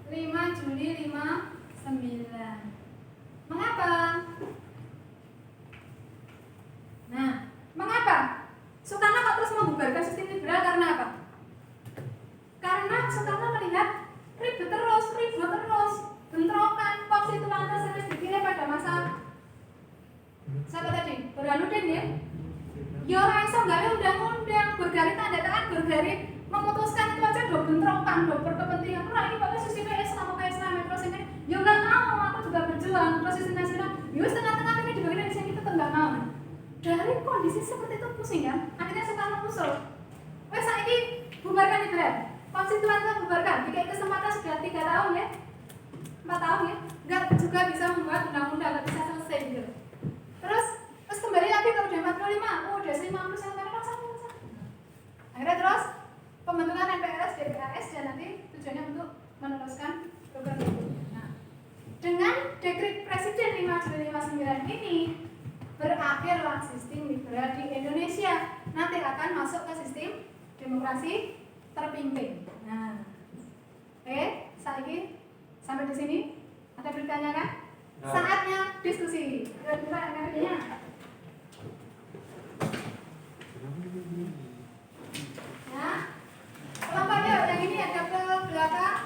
5 Juli 59. Mengapa? Mengapa? Soekarno kok terus membubarkan sistem liberal karena apa? Karena Soekarno melihat ribut terus, bentrokan konstituan terus dipilih pada masa siapa tadi? Burhanuddin ya? Ya orang yang gawe undang-undang, bergari tanda tangan, bergari memutuskan itu aja do bentrokan, do berkepentingan. Nah ini pokoknya sistemnya Islam, terus ini ya nggak mau, aku juga berjuang, terus sistem nasional. Ya tengah-tengah ini juga di sini kita nggak mau. Dari kondisi seperti itu pusing kan? Akhirnya Soekarno usul. Wes saiki bubarkan liberal. Konstituen itu bubarkan. Dikasih kesempatan sudah 3 tahun ya. 4 tahun ya. Enggak juga bisa membuat undang-undang, enggak bisa selesai gitu. Terus kembali lagi ke udah 45. Udah 50% mereka sama. Akhirnya terus pembentukan MPRS, DPRS dan nanti tujuannya untuk meneruskan program itu. Nah, dengan dekret presiden 5 Juli 59 ini berakhirlah sistem liberal di Indonesia. Nanti akan masuk ke sistem demokrasi terpimpin. Nah, oke, sampai di sini ada bertanya kan? Saatnya diskusi. Kira-kira energinya. Nah, kelompoknya yang ini ada ke belakang.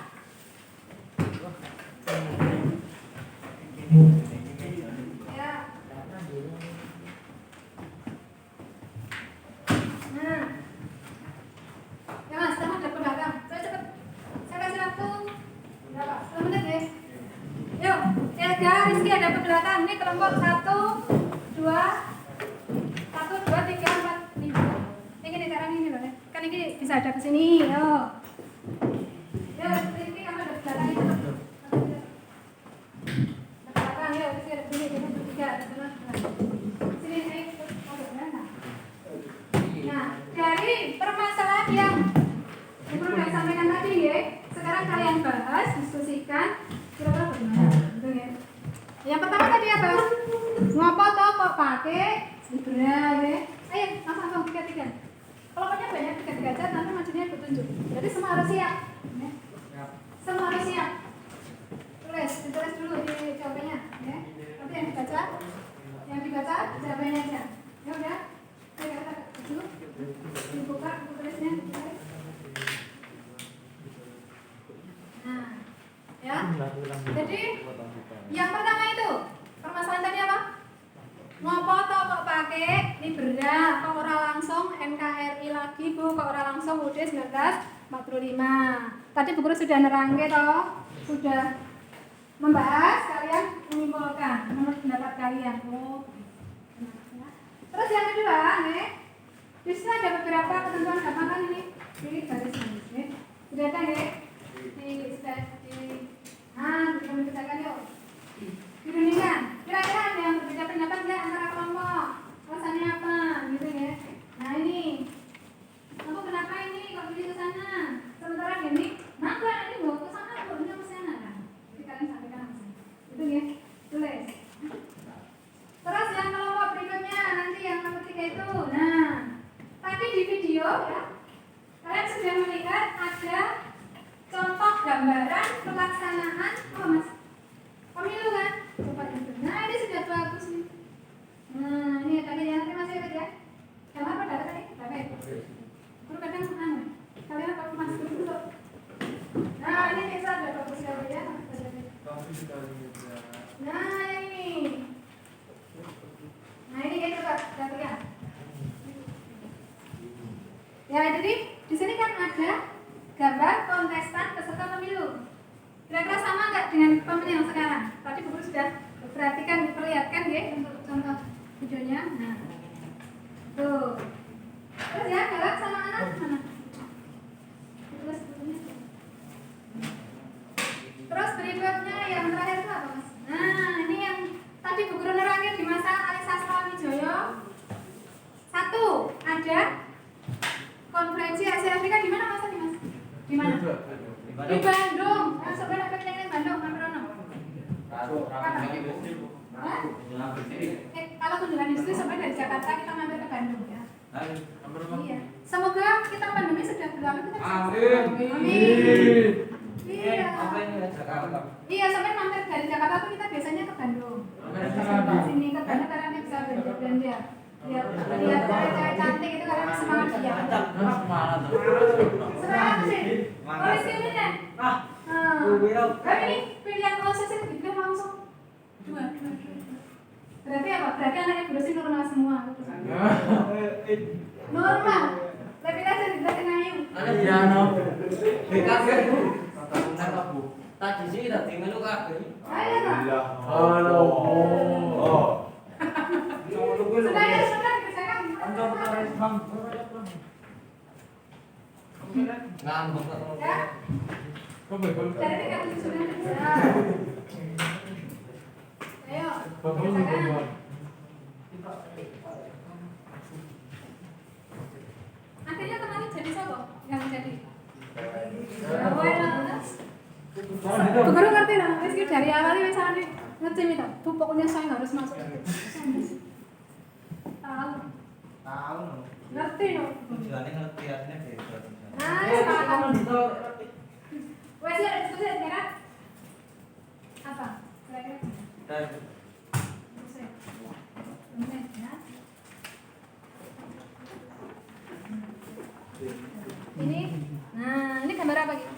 ya, Rizky ada ke belakang. Ini kelompok 1, 2, 3, 4, 5. Ini sekarang ini loh ya. Kan ini bisa ada ke sini. Yo. Yo, Rizky kamu ada ke belakang itu. Ke belakang ya, Rizky ada ke sini. 3, sini naik. Nah, dari permasalahan yang Ibu udah sampaikan tadi ya. Sekarang kalian bahas, diskusikan kira-kira bagaimana. Gitu ya. Yang pertama tadi apa? Ngopo toh kok pakai Libra ya? Ayo, langsung tiga-tiga. Kelompoknya banyak tiga-tiga aja, nanti maksudnya petunjuk. Jadi semua harus siap. Ya. Semua harus siap. Ditulis dulu di jawabannya. Ya. Nanti yang dibaca jawabannya aja. Ya udah. Saya kata dulu. Dibuka buku tulisnya. Nah, ya. Jadi yang pertama itu permasalahan tadi apa? Ngopo toh kok pakai Libra, kok ora langsung NKRI lagi Bu, kok ora langsung UUD 1945. Tadi Bu Guru sudah nerangke toh, sudah membahas, kalian menyimpulkan menurut pendapat kalian. Oh. Terus yang kedua, nih. Di sini ada beberapa ketentuan gampang ini. Ini garis ini. Sudah ada ya? Kita bacakan yuk. Dirundingkan. Kira-kira ada yang berbeda pendapat nggak antara kelompok? Alasannya apa? Gitu ya. Nah ini. Kamu kenapa ini kok pilih ke sana? Sementara gini, kenapa ini bawa ke sana, bawa ke sana kan? Jadi kalian sampaikan langsung. Itu ya. Tulis. Terus yang kelompok berikutnya nanti yang nomor 3 itu. Nah, tadi di video ya, kalian sudah melihat ada contoh gambaran pelaksanaan apa mas? Pemilu kan? Coba itu. Nah ini sudah bagus nih. Nah ini tadi ya, nanti masih ingat ya. Yang apa data tadi? Dapat. Guru kadang kalian apa masuk dulu. Nah ini bisa ada bagus ya. Nah ini. Nah ini ya coba dapat ya. Ya jadi di sini kan ada gambar kontestan peserta pemilu. Kira-kira sama nggak dengan pemilu yang sekarang? Tadi Bu Guru sudah perhatikan, diperlihatkan ya untuk contoh videonya. Nah, tuh. Terus ya, galak sama anak mana? Terus berikutnya yang terakhir itu apa mas? Nah, ini yang tadi Bu Guru nerangin di masa Ali Sastroamijoyo. 1. Ada konferensi Asia Afrika di mana mas? Di mana? Di Bandung. Sebenarnya apa yang di Bandung? Kalau kunjungan industri sebenarnya dari Jakarta kita mampir ke Bandung ya. Iya. Semoga kita pandemi sudah berlalu kita bisa. Amin. Iya. Iya, sampai mampir dari Jakarta tuh kita biasanya ke Bandung. Sini ke Bandung karena bisa belanja. Lihat cewek cantik itu karena semangat dia. Semangat sih. Polisi ini deh. Ini pilihan proses itu dipilih langsung. Dua. Berarti apa? Berarti anaknya berusia normal semua. Normal. Lebih aja dibelatin ayu. Iya no. Tadi sih tadi melu kabeh. Ayo lah. Halo. Oh. Sudah dikerjakan. Ngambek Ya. Jadi kan sudah bisa. Ayo. Kerjakan. Akhirnya kemarin jadi siapa? Yang jadi? Bu Guru ngerti lah, Rizky dari awal ini misalnya ngecim itu, tuh pokoknya saya harus masuk. Tahu. Ngerti loh. tujuannya ngerti artinya beda. Nah, sekarang. Wes ya, diskusi ya kan? Apa? Kira-kira? Ini, nah ini gambar apa gitu?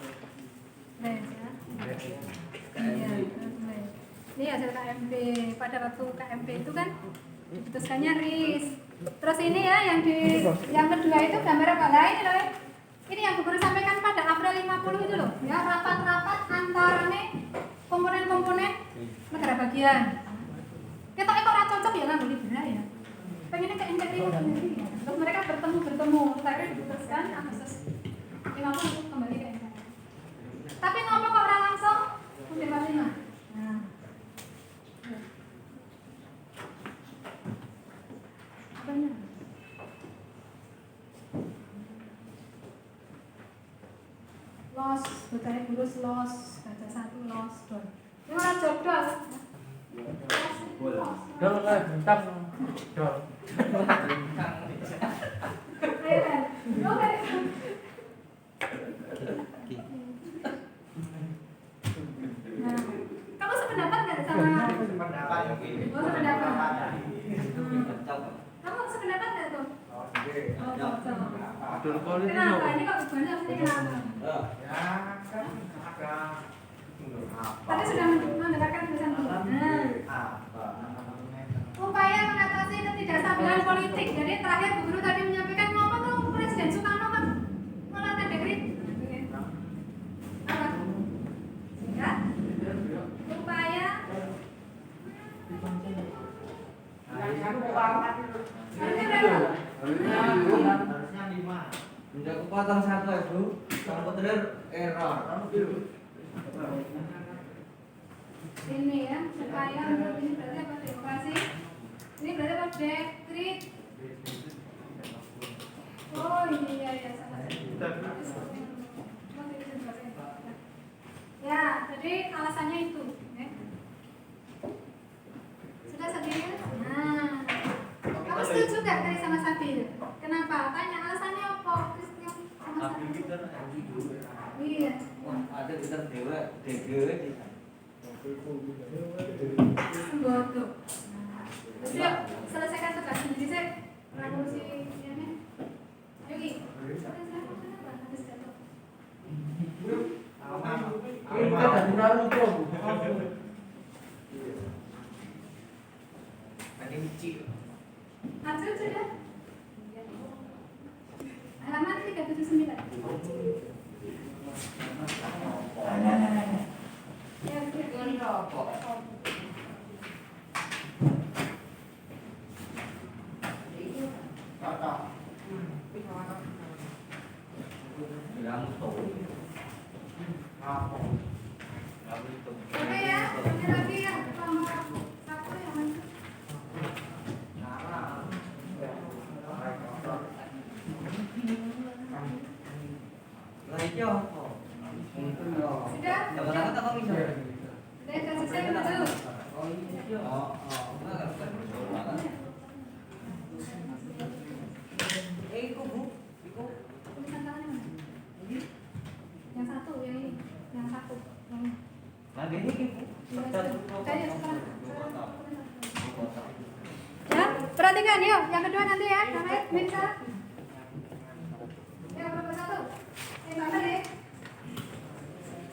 Ini hasil KMP. Pada waktu KMP itu kan diputuskannya RIS. Terus ini ya yang kedua itu gambar apa? Nah ini loh. Ini yang Bu Guru sampaikan pada April 50 itu loh. Ya rapat-rapat antara nih komponen-komponen negara bagian. bagian. Kita kok ora cocok ya nganggo libra ya. Pengennya kayak NKRI sendiri ya. Terus mereka bertemu, akhirnya diputuskan Agustus 50 kembali ke NKRI. Tapi ngapa kok ora langsung Undi 45? Nah. Apanya? Los, bacanya bulus los, baca satu los, dol. Ini malah jodol. Dol lah, bentar. Dol. Ayo kan, oke. Nah, kamu sependapat nggak sama? Pendapat mungkin. Oh, sependapat. Cocok. Kamu sependapat nggak tuh? Oh, sama. Dol kali itu. Kenapa? Ini kok banyak sih kenapa? Ya, kan ada. Tapi sudah mendengarkan tulisan itu. Nah, upaya mengatasi ketidakstabilan politik. Jadi terakhir Bu Guru tadi menyampaikan ngapa tuh Presiden Soekarno kan ngelatih dekret. Apa? Singkat. Upaya. Harusnya berapa? Harusnya 5. Udah kepotong 1 ya, Bro. Komputer error. Ini ya, supaya ini berarti apa demokrasi? Ini berarti apa dekret? Oh iya salah. Ya, jadi alasannya itu. Sudah sendiri? Nah, kamu setuju nggak tadi sama Sabil? Kenapa? Tanya alasannya apa? Sama Tapi Sabil. kita jujur. Iya. Wah, ada kita dewa, dewa di Bodoh. Yuk, selesaikan tugas sendiri sih. Revolusi ini. Ayo Ki. Habis jatuh. Kita dari Naruto. Tadi kecil. Hasil sudah. Halaman 379. Ya, Bilang tuh. Apa? Lalu itu. oke ya, ini lagi ya, kelompok satu yang mana? Lainnya apa? Sudah? Jangan kata kami sudah. Sudah selesai dulu. Oh iya. Enggak kan bersoal. Iku Bu, iku. Tulisan tangannya mana? Yang satu, yang ini, yang satu. Nah, ini Bu. Saya sekarang. Ya, perhatikan yuk. Yang kedua nanti ya, namanya Mirsa. Ya, berapa satu? Gambar ya.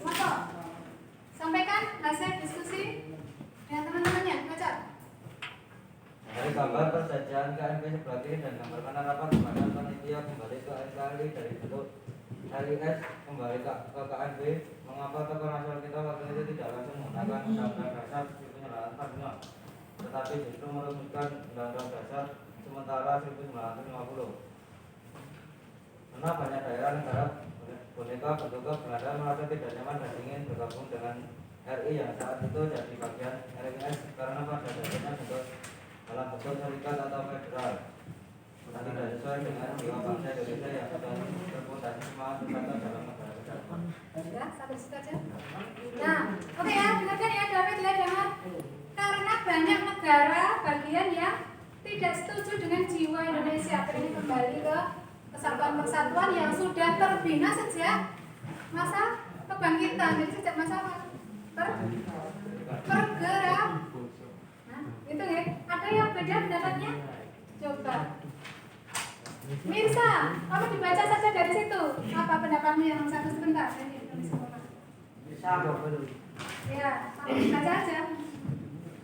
Moto. Sampaikan hasil diskusi dengan teman-temannya. Baca. Dari gambar persajian KNP sebagai dan gambarkan harapan kepada panitia kembali ke NKRI dari bentuk LIS kembali ke KNP. Mengapa tokoh nasional kita waktu itu tidak langsung menggunakan Undang-Undang Dasar 1945, tetapi justru merumuskan Undang-Undang Dasar sementara 1950. Karena banyak daerah negara boneka bentuknya Belanda merasa tidak nyaman dan ingin bergabung dengan RI yang saat itu jadi bagian RIS karena pada dasarnya bentuk dalam bentuk serikat atau federal dan tidak sesuai dengan jiwa bangsa Indonesia yang sudah terfondasi semangat bersatu dalam negara kesatuan. Ya, sampai situ aja. Nah, oke ya, dengarkan ya David ya, jangan karena banyak negara bagian yang tidak setuju dengan jiwa Indonesia pengen kembali ke kesatuan persatuan yang sudah terbina sejak masa kebangkitan. Jadi sejak masa apa? Pergerakan. Nah, itu ya. Ada yang beda pendapatnya? Coba. Mirsa, kamu dibaca saja dari situ. Apa pendapatmu yang satu sebentar? Bisa dulu. Ya, baca aja.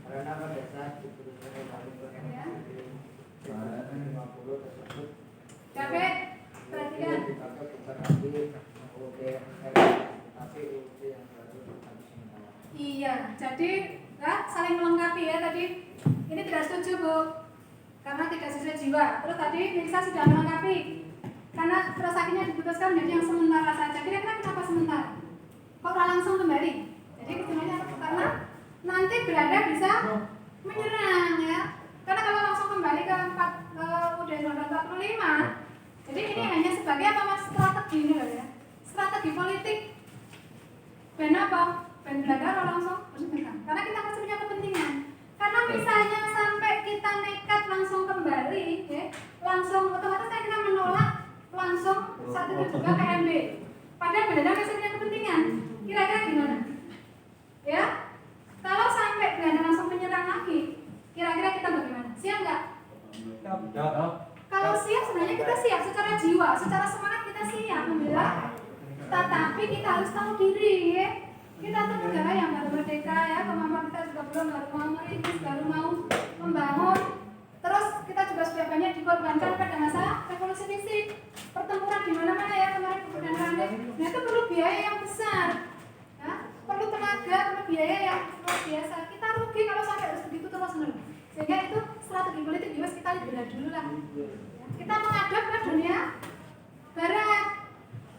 Karena pada saat diputuskan kembali ke NKRI, 50 tersebut David, perhatikan. dipakai bukan lagi UUD NKRI, tapi UUD yang baru habis sementara. Iya, jadi saling melengkapi ya tadi. Ini tidak setuju Bu, karena tidak sesuai jiwa. Terus tadi Mirsa sudah melengkapi, karena terus akhirnya diputuskan menjadi yang sementara saja. Kira-kira kenapa sementara? Kok langsung kembali? Jadi kesimpulannya karena nanti berada bisa menyerang ya. Karena kalau langsung kembali ke UUD 45, jadi ini hanya sebagai apa mas strategi ini loh ya, strategi politik. Ben apa? Ben Belanda langsung menyerang. Karena kita masih punya kepentingan. Karena misalnya sampai kita nekat langsung kembali, ya, langsung otomatis kan kita menolak langsung saat itu juga PMB. Padahal Belanda masih punya kepentingan. Kira-kira gimana? Ya, kalau sampai Belanda langsung menyerang lagi, kira-kira kita bagaimana? Siap nggak? Kalau siap sebenarnya kita siap secara jiwa, secara semangat kita siap membela. Tetapi kita harus tahu diri ya. Kita tuh negara yang baru merdeka ya, kemampuan kita juga belum, baru mau merintis, baru mau membangun. Terus kita juga sudah banyak dikorbankan pada masa revolusi fisik, pertempuran di mana-mana ya kemarin kemudian Randes. Nah itu perlu biaya yang besar, ya, perlu tenaga, perlu biaya yang luar biasa. Kita rugi kalau sampai harus begitu terus menerus. Sehingga itu strategi politik juga kita lihat dulu lah. Kita menghadap ke dunia barat.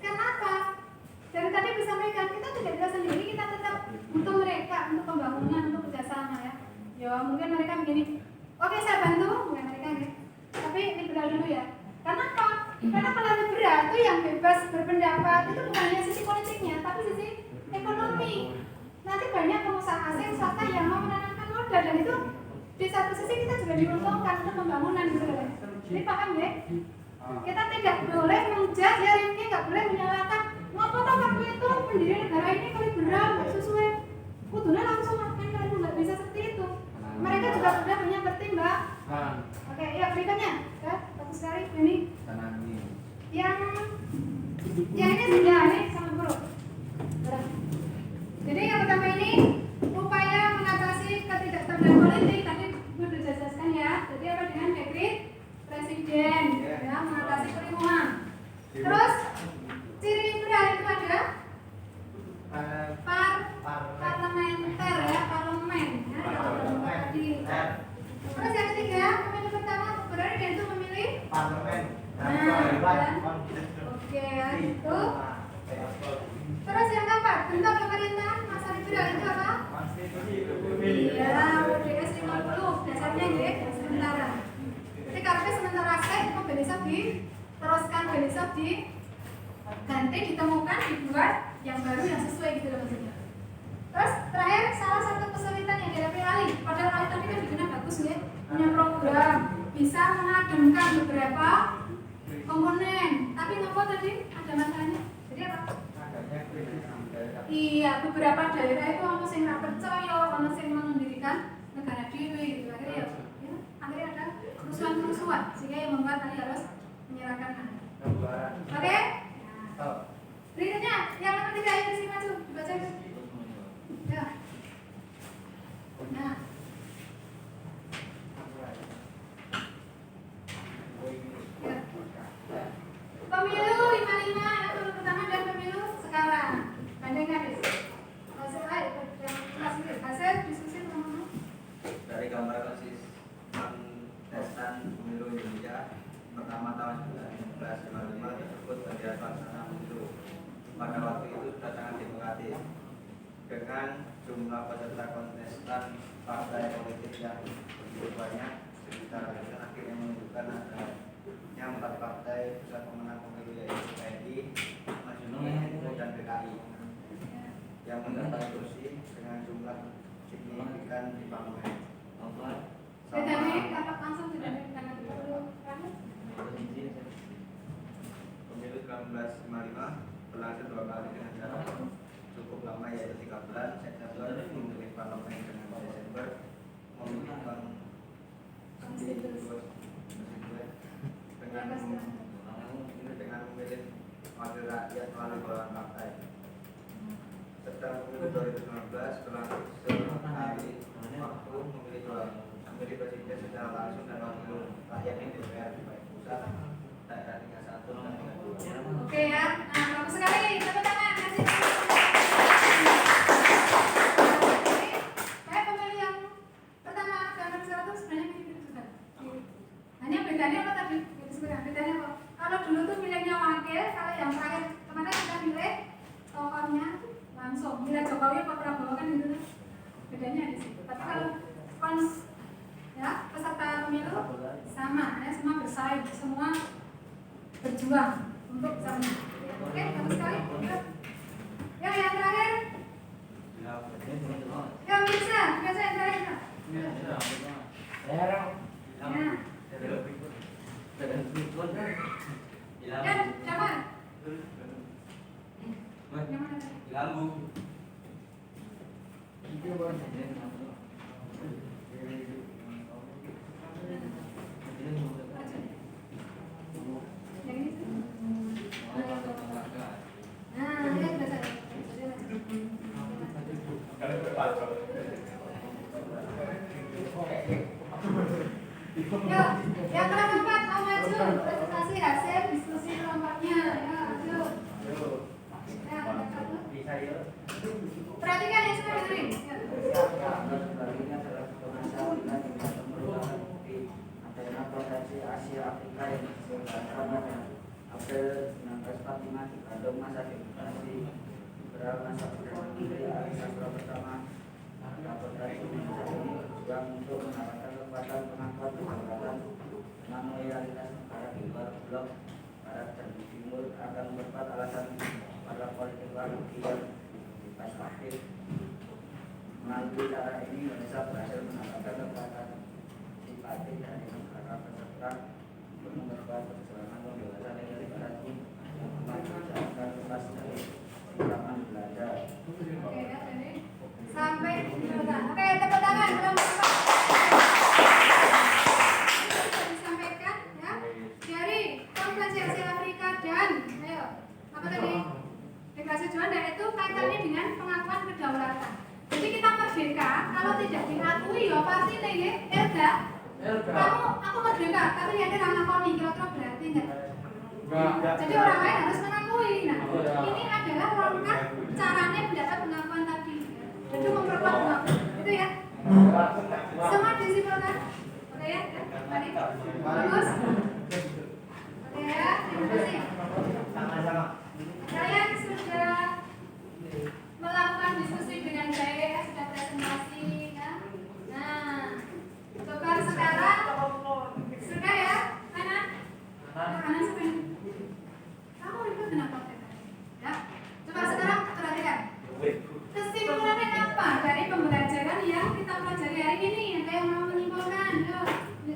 Kenapa? Dari tadi disampaikan kita tidak bisa sendiri, kita tetap butuh mereka untuk pembangunan, untuk kerjasama ya. Ya mungkin mereka begini, oke saya bantu, bukan mereka ya. Tapi liberal dulu ya. Kenapa? Karena kalau liberal itu yang bebas berpendapat itu bukan hanya sisi politiknya, tapi sisi ekonomi. Nanti banyak pengusaha asing swasta yang mau menanamkan modal dan itu di satu sisi kita juga diuntungkan untuk pembangunan gitu ya. Jadi paham ya? Kita tidak boleh menjudge ya, Rifki nggak boleh menyalahkan. Ngapa toh waktu itu pendiri negara ini kalau liberal nggak sesuai, kudunya langsung makan kalau nggak bisa seperti itu. Mereka juga sudah punya pertimbangan. Oke, ya berikutnya, ya bagus sekali ini. Yang ini sudah ini sama guru. Jadi yang pertama ini upaya mengatasi ketidakstabilan politik tadi sudah dijelaskan ya. Jadi apa dengan dekret presiden ya mengatasi kerimuan. Terus ciri liberal itu ada parlementer ya, parlemen ya, tadi. Terus yang ketiga, pemilu pertama berada dia itu memilih parlemen. Oke ya itu. Terus yang keempat, bentuk pemerintahan masa liberal itu apa? Iya, ODS 50 dasarnya ya, sementara. Jadi karena sementara saya itu besok diteruskan besok ganti ditemukan dibuat yang baru yang sesuai gitu loh maksudnya. Terus terakhir salah satu kesulitan yang dihadapi Ali, padahal Ali tadi kan dikenal bagus ya, punya program bisa mengademkan beberapa komponen, tapi ngapa tadi ada masalahnya? Jadi apa? Iya, beberapa daerah itu ono sing ra percaya, ono sing mendirikan negara dewi gitu. Akhirnya ada kerusuhan-kerusuhan sehingga yang membuat Ali harus menyerahkan. Oke? Berikutnya, yang ketiga ini sih maju, dibaca itu. Ya. Nah. Ya. Pemilu 55 yang pemilu pertama dan pemilu sekarang. Bandingkan deh. Hasil diskusi teman-teman. Dari gambar kontestan pemilu Indonesia pertama tahun 1955 tersebut terlihat pelaksanaan pemilu. Pada waktu itu sudah sangat demokratis dengan jumlah peserta kontestan partai politik yang begitu banyak, sekitar akhirnya menunjukkan adanya 4 partai pusat pemenang pemilu yaitu PNI, Nasional dan PKI yang mendapat kursi dengan jumlah signifikan di parlemen. Tadi dapat langsung tidak dengan Pemilu 1955 berlangsung 2 kali dengan jarak cukup lama yaitu 3 bulan, September memilih parlemen dengan Desember memilih dengan memilih wakil rakyat melalui golongan partai. Setelah pemilu 2019 berlangsung sekali waktu memilih presiden secara langsung dan wakil rakyat di DPR baik pusat, daerah tingkat 1 dan tingkat 2. Oke ya, nah bagus sekali, tepuk tangan, kasih. bedanya di situ. Tapi kalau ya peserta pemilu sama, ya semua bersaing, semua berjuang untuk bisa menang. Oke, bagus sekali. Ya, yang terakhir. Ya, bisa yang terakhir. Ya, siapa? Yang mana? Lambung. Yang ini sih. Nah, lihat biasa. Yuk, yang keempat mau maju presentasi hasil diskusi kelompoknya. Ya, maju. Ya, perhatikan yang sudah dengerin. Ya. Asia Afrika yang diselenggarakan pada April 1945 di Bandung, masa demokrasi liberal, masa Perdana Menteri Ali Sastro pertama. Rapat Indonesia ini berjuang untuk menawarkan kekuatan pengangkat kedaulatan dengan loyalitas negara di luar blok barat dan timur akan memperkuat alasan pada politik luar negeri yang perspektif. Melalui cara ini Indonesia berhasil mendapatkan kekuatan simpatik dari negara peserta untuk memperkuat perjuangan pembebasan dari barat yang memajukan lepas dari siraman Belanda. Oke, ya, jadi sampai oke, tepuk tangan belum disampaikan ya dari Konferensi Asia Afrika dan ayo apa tadi deklarasi tujuan dan itu kaitannya dengan pengakuan kedaulatan. Jadi kita merdeka kalau tidak diakui ya pasti nih Elga. Aku merdeka tapi nanti ramah koni kira-kira berarti enggak? Jadi orang lain harus mengakui. Nah, ini adalah langkah caranya mendapat pengakuan tadi. Jadi memperkuat pengakuan. Itu ya. Semua disimpulkan. Oke ya. Mari. Bagus. Oke ya. Terima kasih. Sama-sama. Kalian sudah melakukan diskusi dengan baik, sudah presentasi ya. Nah, coba sekarang sudah ya, kanan. Kanan sampai. Kamu itu kenapa? Ya. Coba sekarang perhatikan. Kesimpulannya apa dari pembelajaran yang kita pelajari hari ini? Ada yang mau menyimpulkan? Yuk,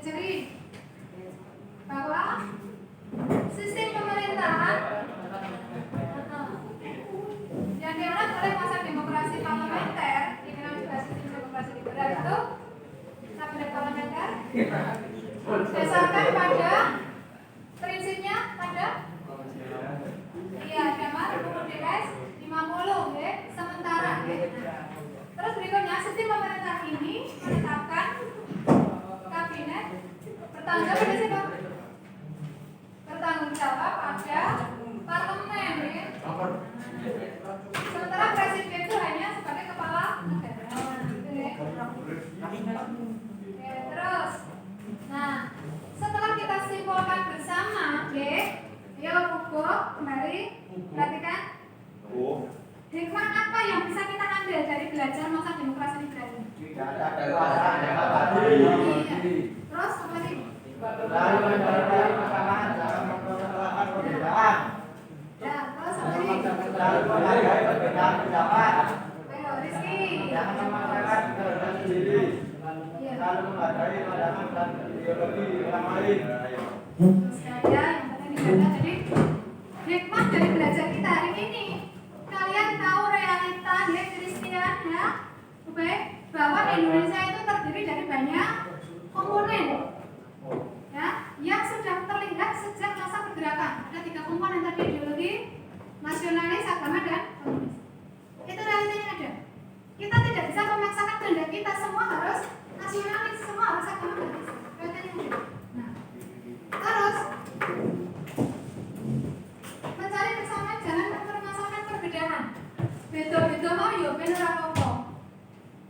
cari bahwa sistem pemerintahan yang dianut oleh masa demokrasi parlementer, dikenal juga sistem demokrasi liberal itu kabinet parlementer, dasarkan pada prinsipnya pada damar UUDS 50 ya, sementara ya. Terus berikutnya sistem pemerintah ini menetapkan kabinet bertanggung jawab pada siapa? Bertanggung jawab pada parlemen ya. Sementara presiden itu hanya sebagai kepala negara. Oke, terus. Nah, setelah kita simpulkan bersama, yuk buku kembali perhatikan. Hikmah apa yang bisa kita ambil dari belajar masa demokrasi liberal ini? Terus apa lagi? Lalu mencari pasangan dalam memperoleh perbedaan. Ya, terus apa lagi? Lalu menghargai perbedaan pendapat. Ayo, Rizky. Jangan memaksakan kehendak sendiri. Iya. Lalu menghargai pandangan dan ideologi orang lain. Terus saya yang penting dijaga. Jadi hikmah dari belajar kita hari ini, kalian tahu realita ya Christian ya, baik bahwa Indonesia itu terdiri dari banyak komponen ya yang sudah terlihat sejak masa pergerakan. Ada 3 komponen tadi, ideologi, nasionalis, agama dan komunis. Itu realitanya ada. Kita tidak bisa memaksakan kehendak kita, semua harus nasionalis, semua harus agamanis. Realitanya ada. Nah, terus mencari kesamaan, jangan mempermasalahkan perbedaan. Beda-beda mau yo ben ora apa-apa.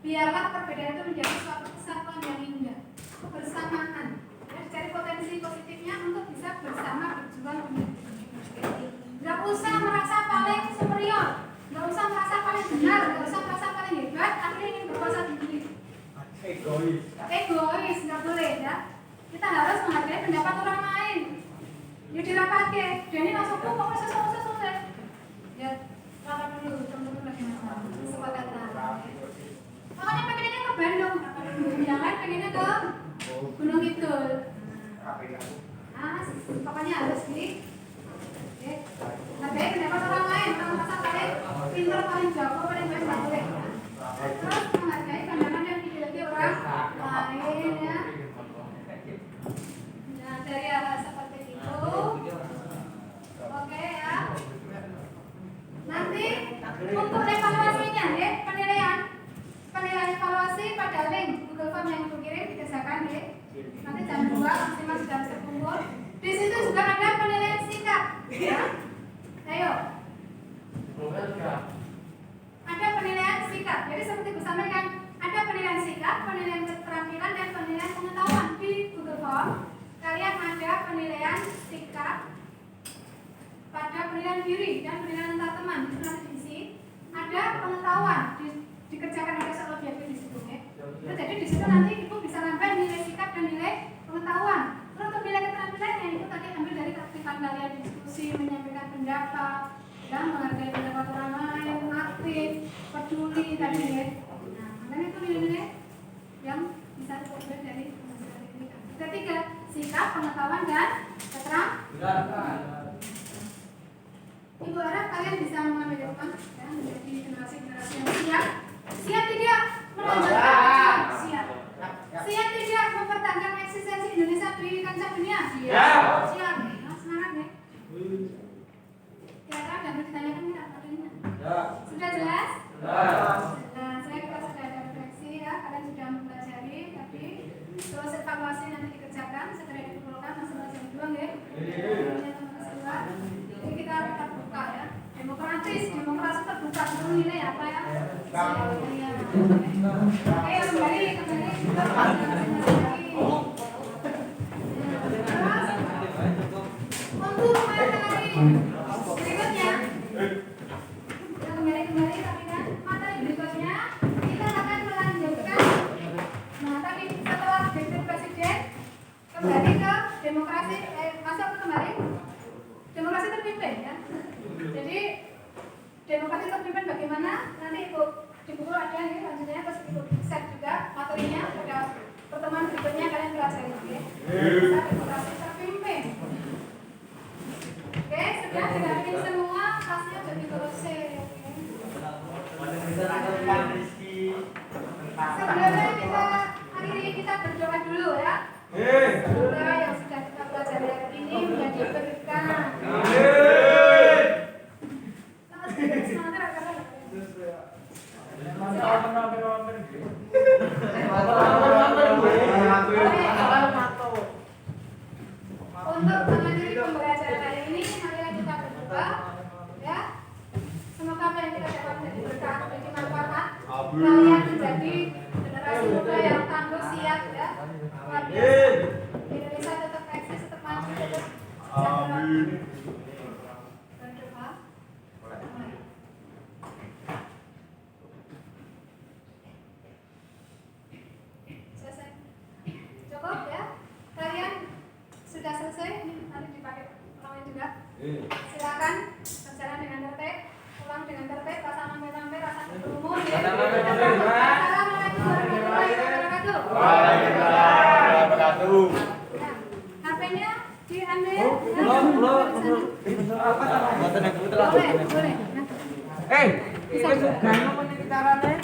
Biarlah perbedaan itu menjadi suatu kesatuan yang indah, kebersamaan. Ya, cari potensi positifnya untuk bisa bersama berjuang untuk nggak usah merasa paling superior, nggak usah merasa paling benar, nggak usah merasa paling hebat, akhirnya ingin berkuasa tinggi. Egois, nggak boleh ya. Kita harus menghargai pendapat orang lain. Ya dirapatke. Dene masukku pokoknya selesai. Ya, rapat dulu teman-teman lagi masalah. Kesepakatan. Makanya pengennya ke Bandung, yang lain pengennya ke Gunung Kidul. Nah, pokoknya harus di hargai pendapat orang lain. Kalau masa kalian pintar paling jago paling baik nggak boleh. Terus menghargai pandangan yang dimiliki orang lain ya. Nah, dari hal seperti itu, oke ya. Nanti untuk evaluasinya ya, penilaian evaluasi pada link Google Form yang dikirim dikerjakan ya. Nanti jam 2 maksimal sudah terkumpul. Di situ juga ada penilaian singkat ya. Ayo. Ada penilaian singkat. Jadi seperti disampaikan, ada penilaian singkat, penilaian keterampilan dan penilaian pengetahuan di Google Form. Kalian ada penilaian singkat pada penilaian diri dan penilaian antar teman. Itu nanti diisi. Ada pengetahuan dikerjakan oleh seorang objektif di situ ya. Jadi di situ nanti ibu bisa nambah nilai sikap dan nilai pengetahuan. Terus untuk nilai keterampilan yang itu tadi ambil dari keaktifan kalian diskusi, menyampaikan pendapat, dan menghargai pendapat orang lain, aktif, peduli tadi ya. Nah, makanya itu nilai-nilai yang bisa diambil dari penghasilan ini. Ketiga, sikap, pengetahuan dan keterampilan. Ibu harap kalian bisa mengambil depan ya, menjadi generasi-generasi yang siap tidak melanjutkan siap tidak mempertahankan eksistensi Indonesia di kancah dunia. Siap. Nah, semangat ya. Kira-kira ada yang ditanyakan nggak padanya? Sudah jelas? Nah, saya kita sudah ada refleksi ya, kalian sudah mempelajari tadi. Terus evaluasi nanti dikerjakan segera dikumpulkan masing-masing buang ya. Jadi kita terbuka ya. Demokrasi terbuka untuk nilai apa ya? Oke, kembali kita untuk materi berikutnya kita kembali tapi kan materi berikutnya kita akan melanjutkan. Nah, tadi setelah dekret presiden kembali ke demokrasi masuk kembali demokrasi terpimpin ya. Jadi demokrasi terpimpin bagaimana? Nanti ibu di buku ada nih lanjutnya, terus ibu set juga materinya pada pertemuan berikutnya kalian pelajari ya. Demokrasi terpimpin. Oke, sudah didampingi semua, kelasnya sudah dituliskan. Sebelumnya kita akhiri kita berdoa dulu ya. Semoga yang sudah kita pelajari hari ini menjadi berkah. Untuk mengakhiri pembelajaran hari ini, marilah kita berdoa ya. Semoga apa yang kita dapat menjadi berkah, menjadi manfaat. Kalian menjadi generasi muda yang tangguh, siap ya. Luar biasa. Indonesia tetap eksis, tetap maju, tetap sejahtera. Berdoa. Selesai. Cukup ya. Kalian sudah selesai, ini nanti dipakai orang juga. Silakan berjalan dengan tertib, pulang dengan tertib, rasa sampai rasa berkerumun ya. Assalamualaikum warahmatullahi wabarakatuh. Waalaikumsalam warahmatullahi wabarakatuh. HP-nya diambil. Boleh. Bisa. Ini juga caranya.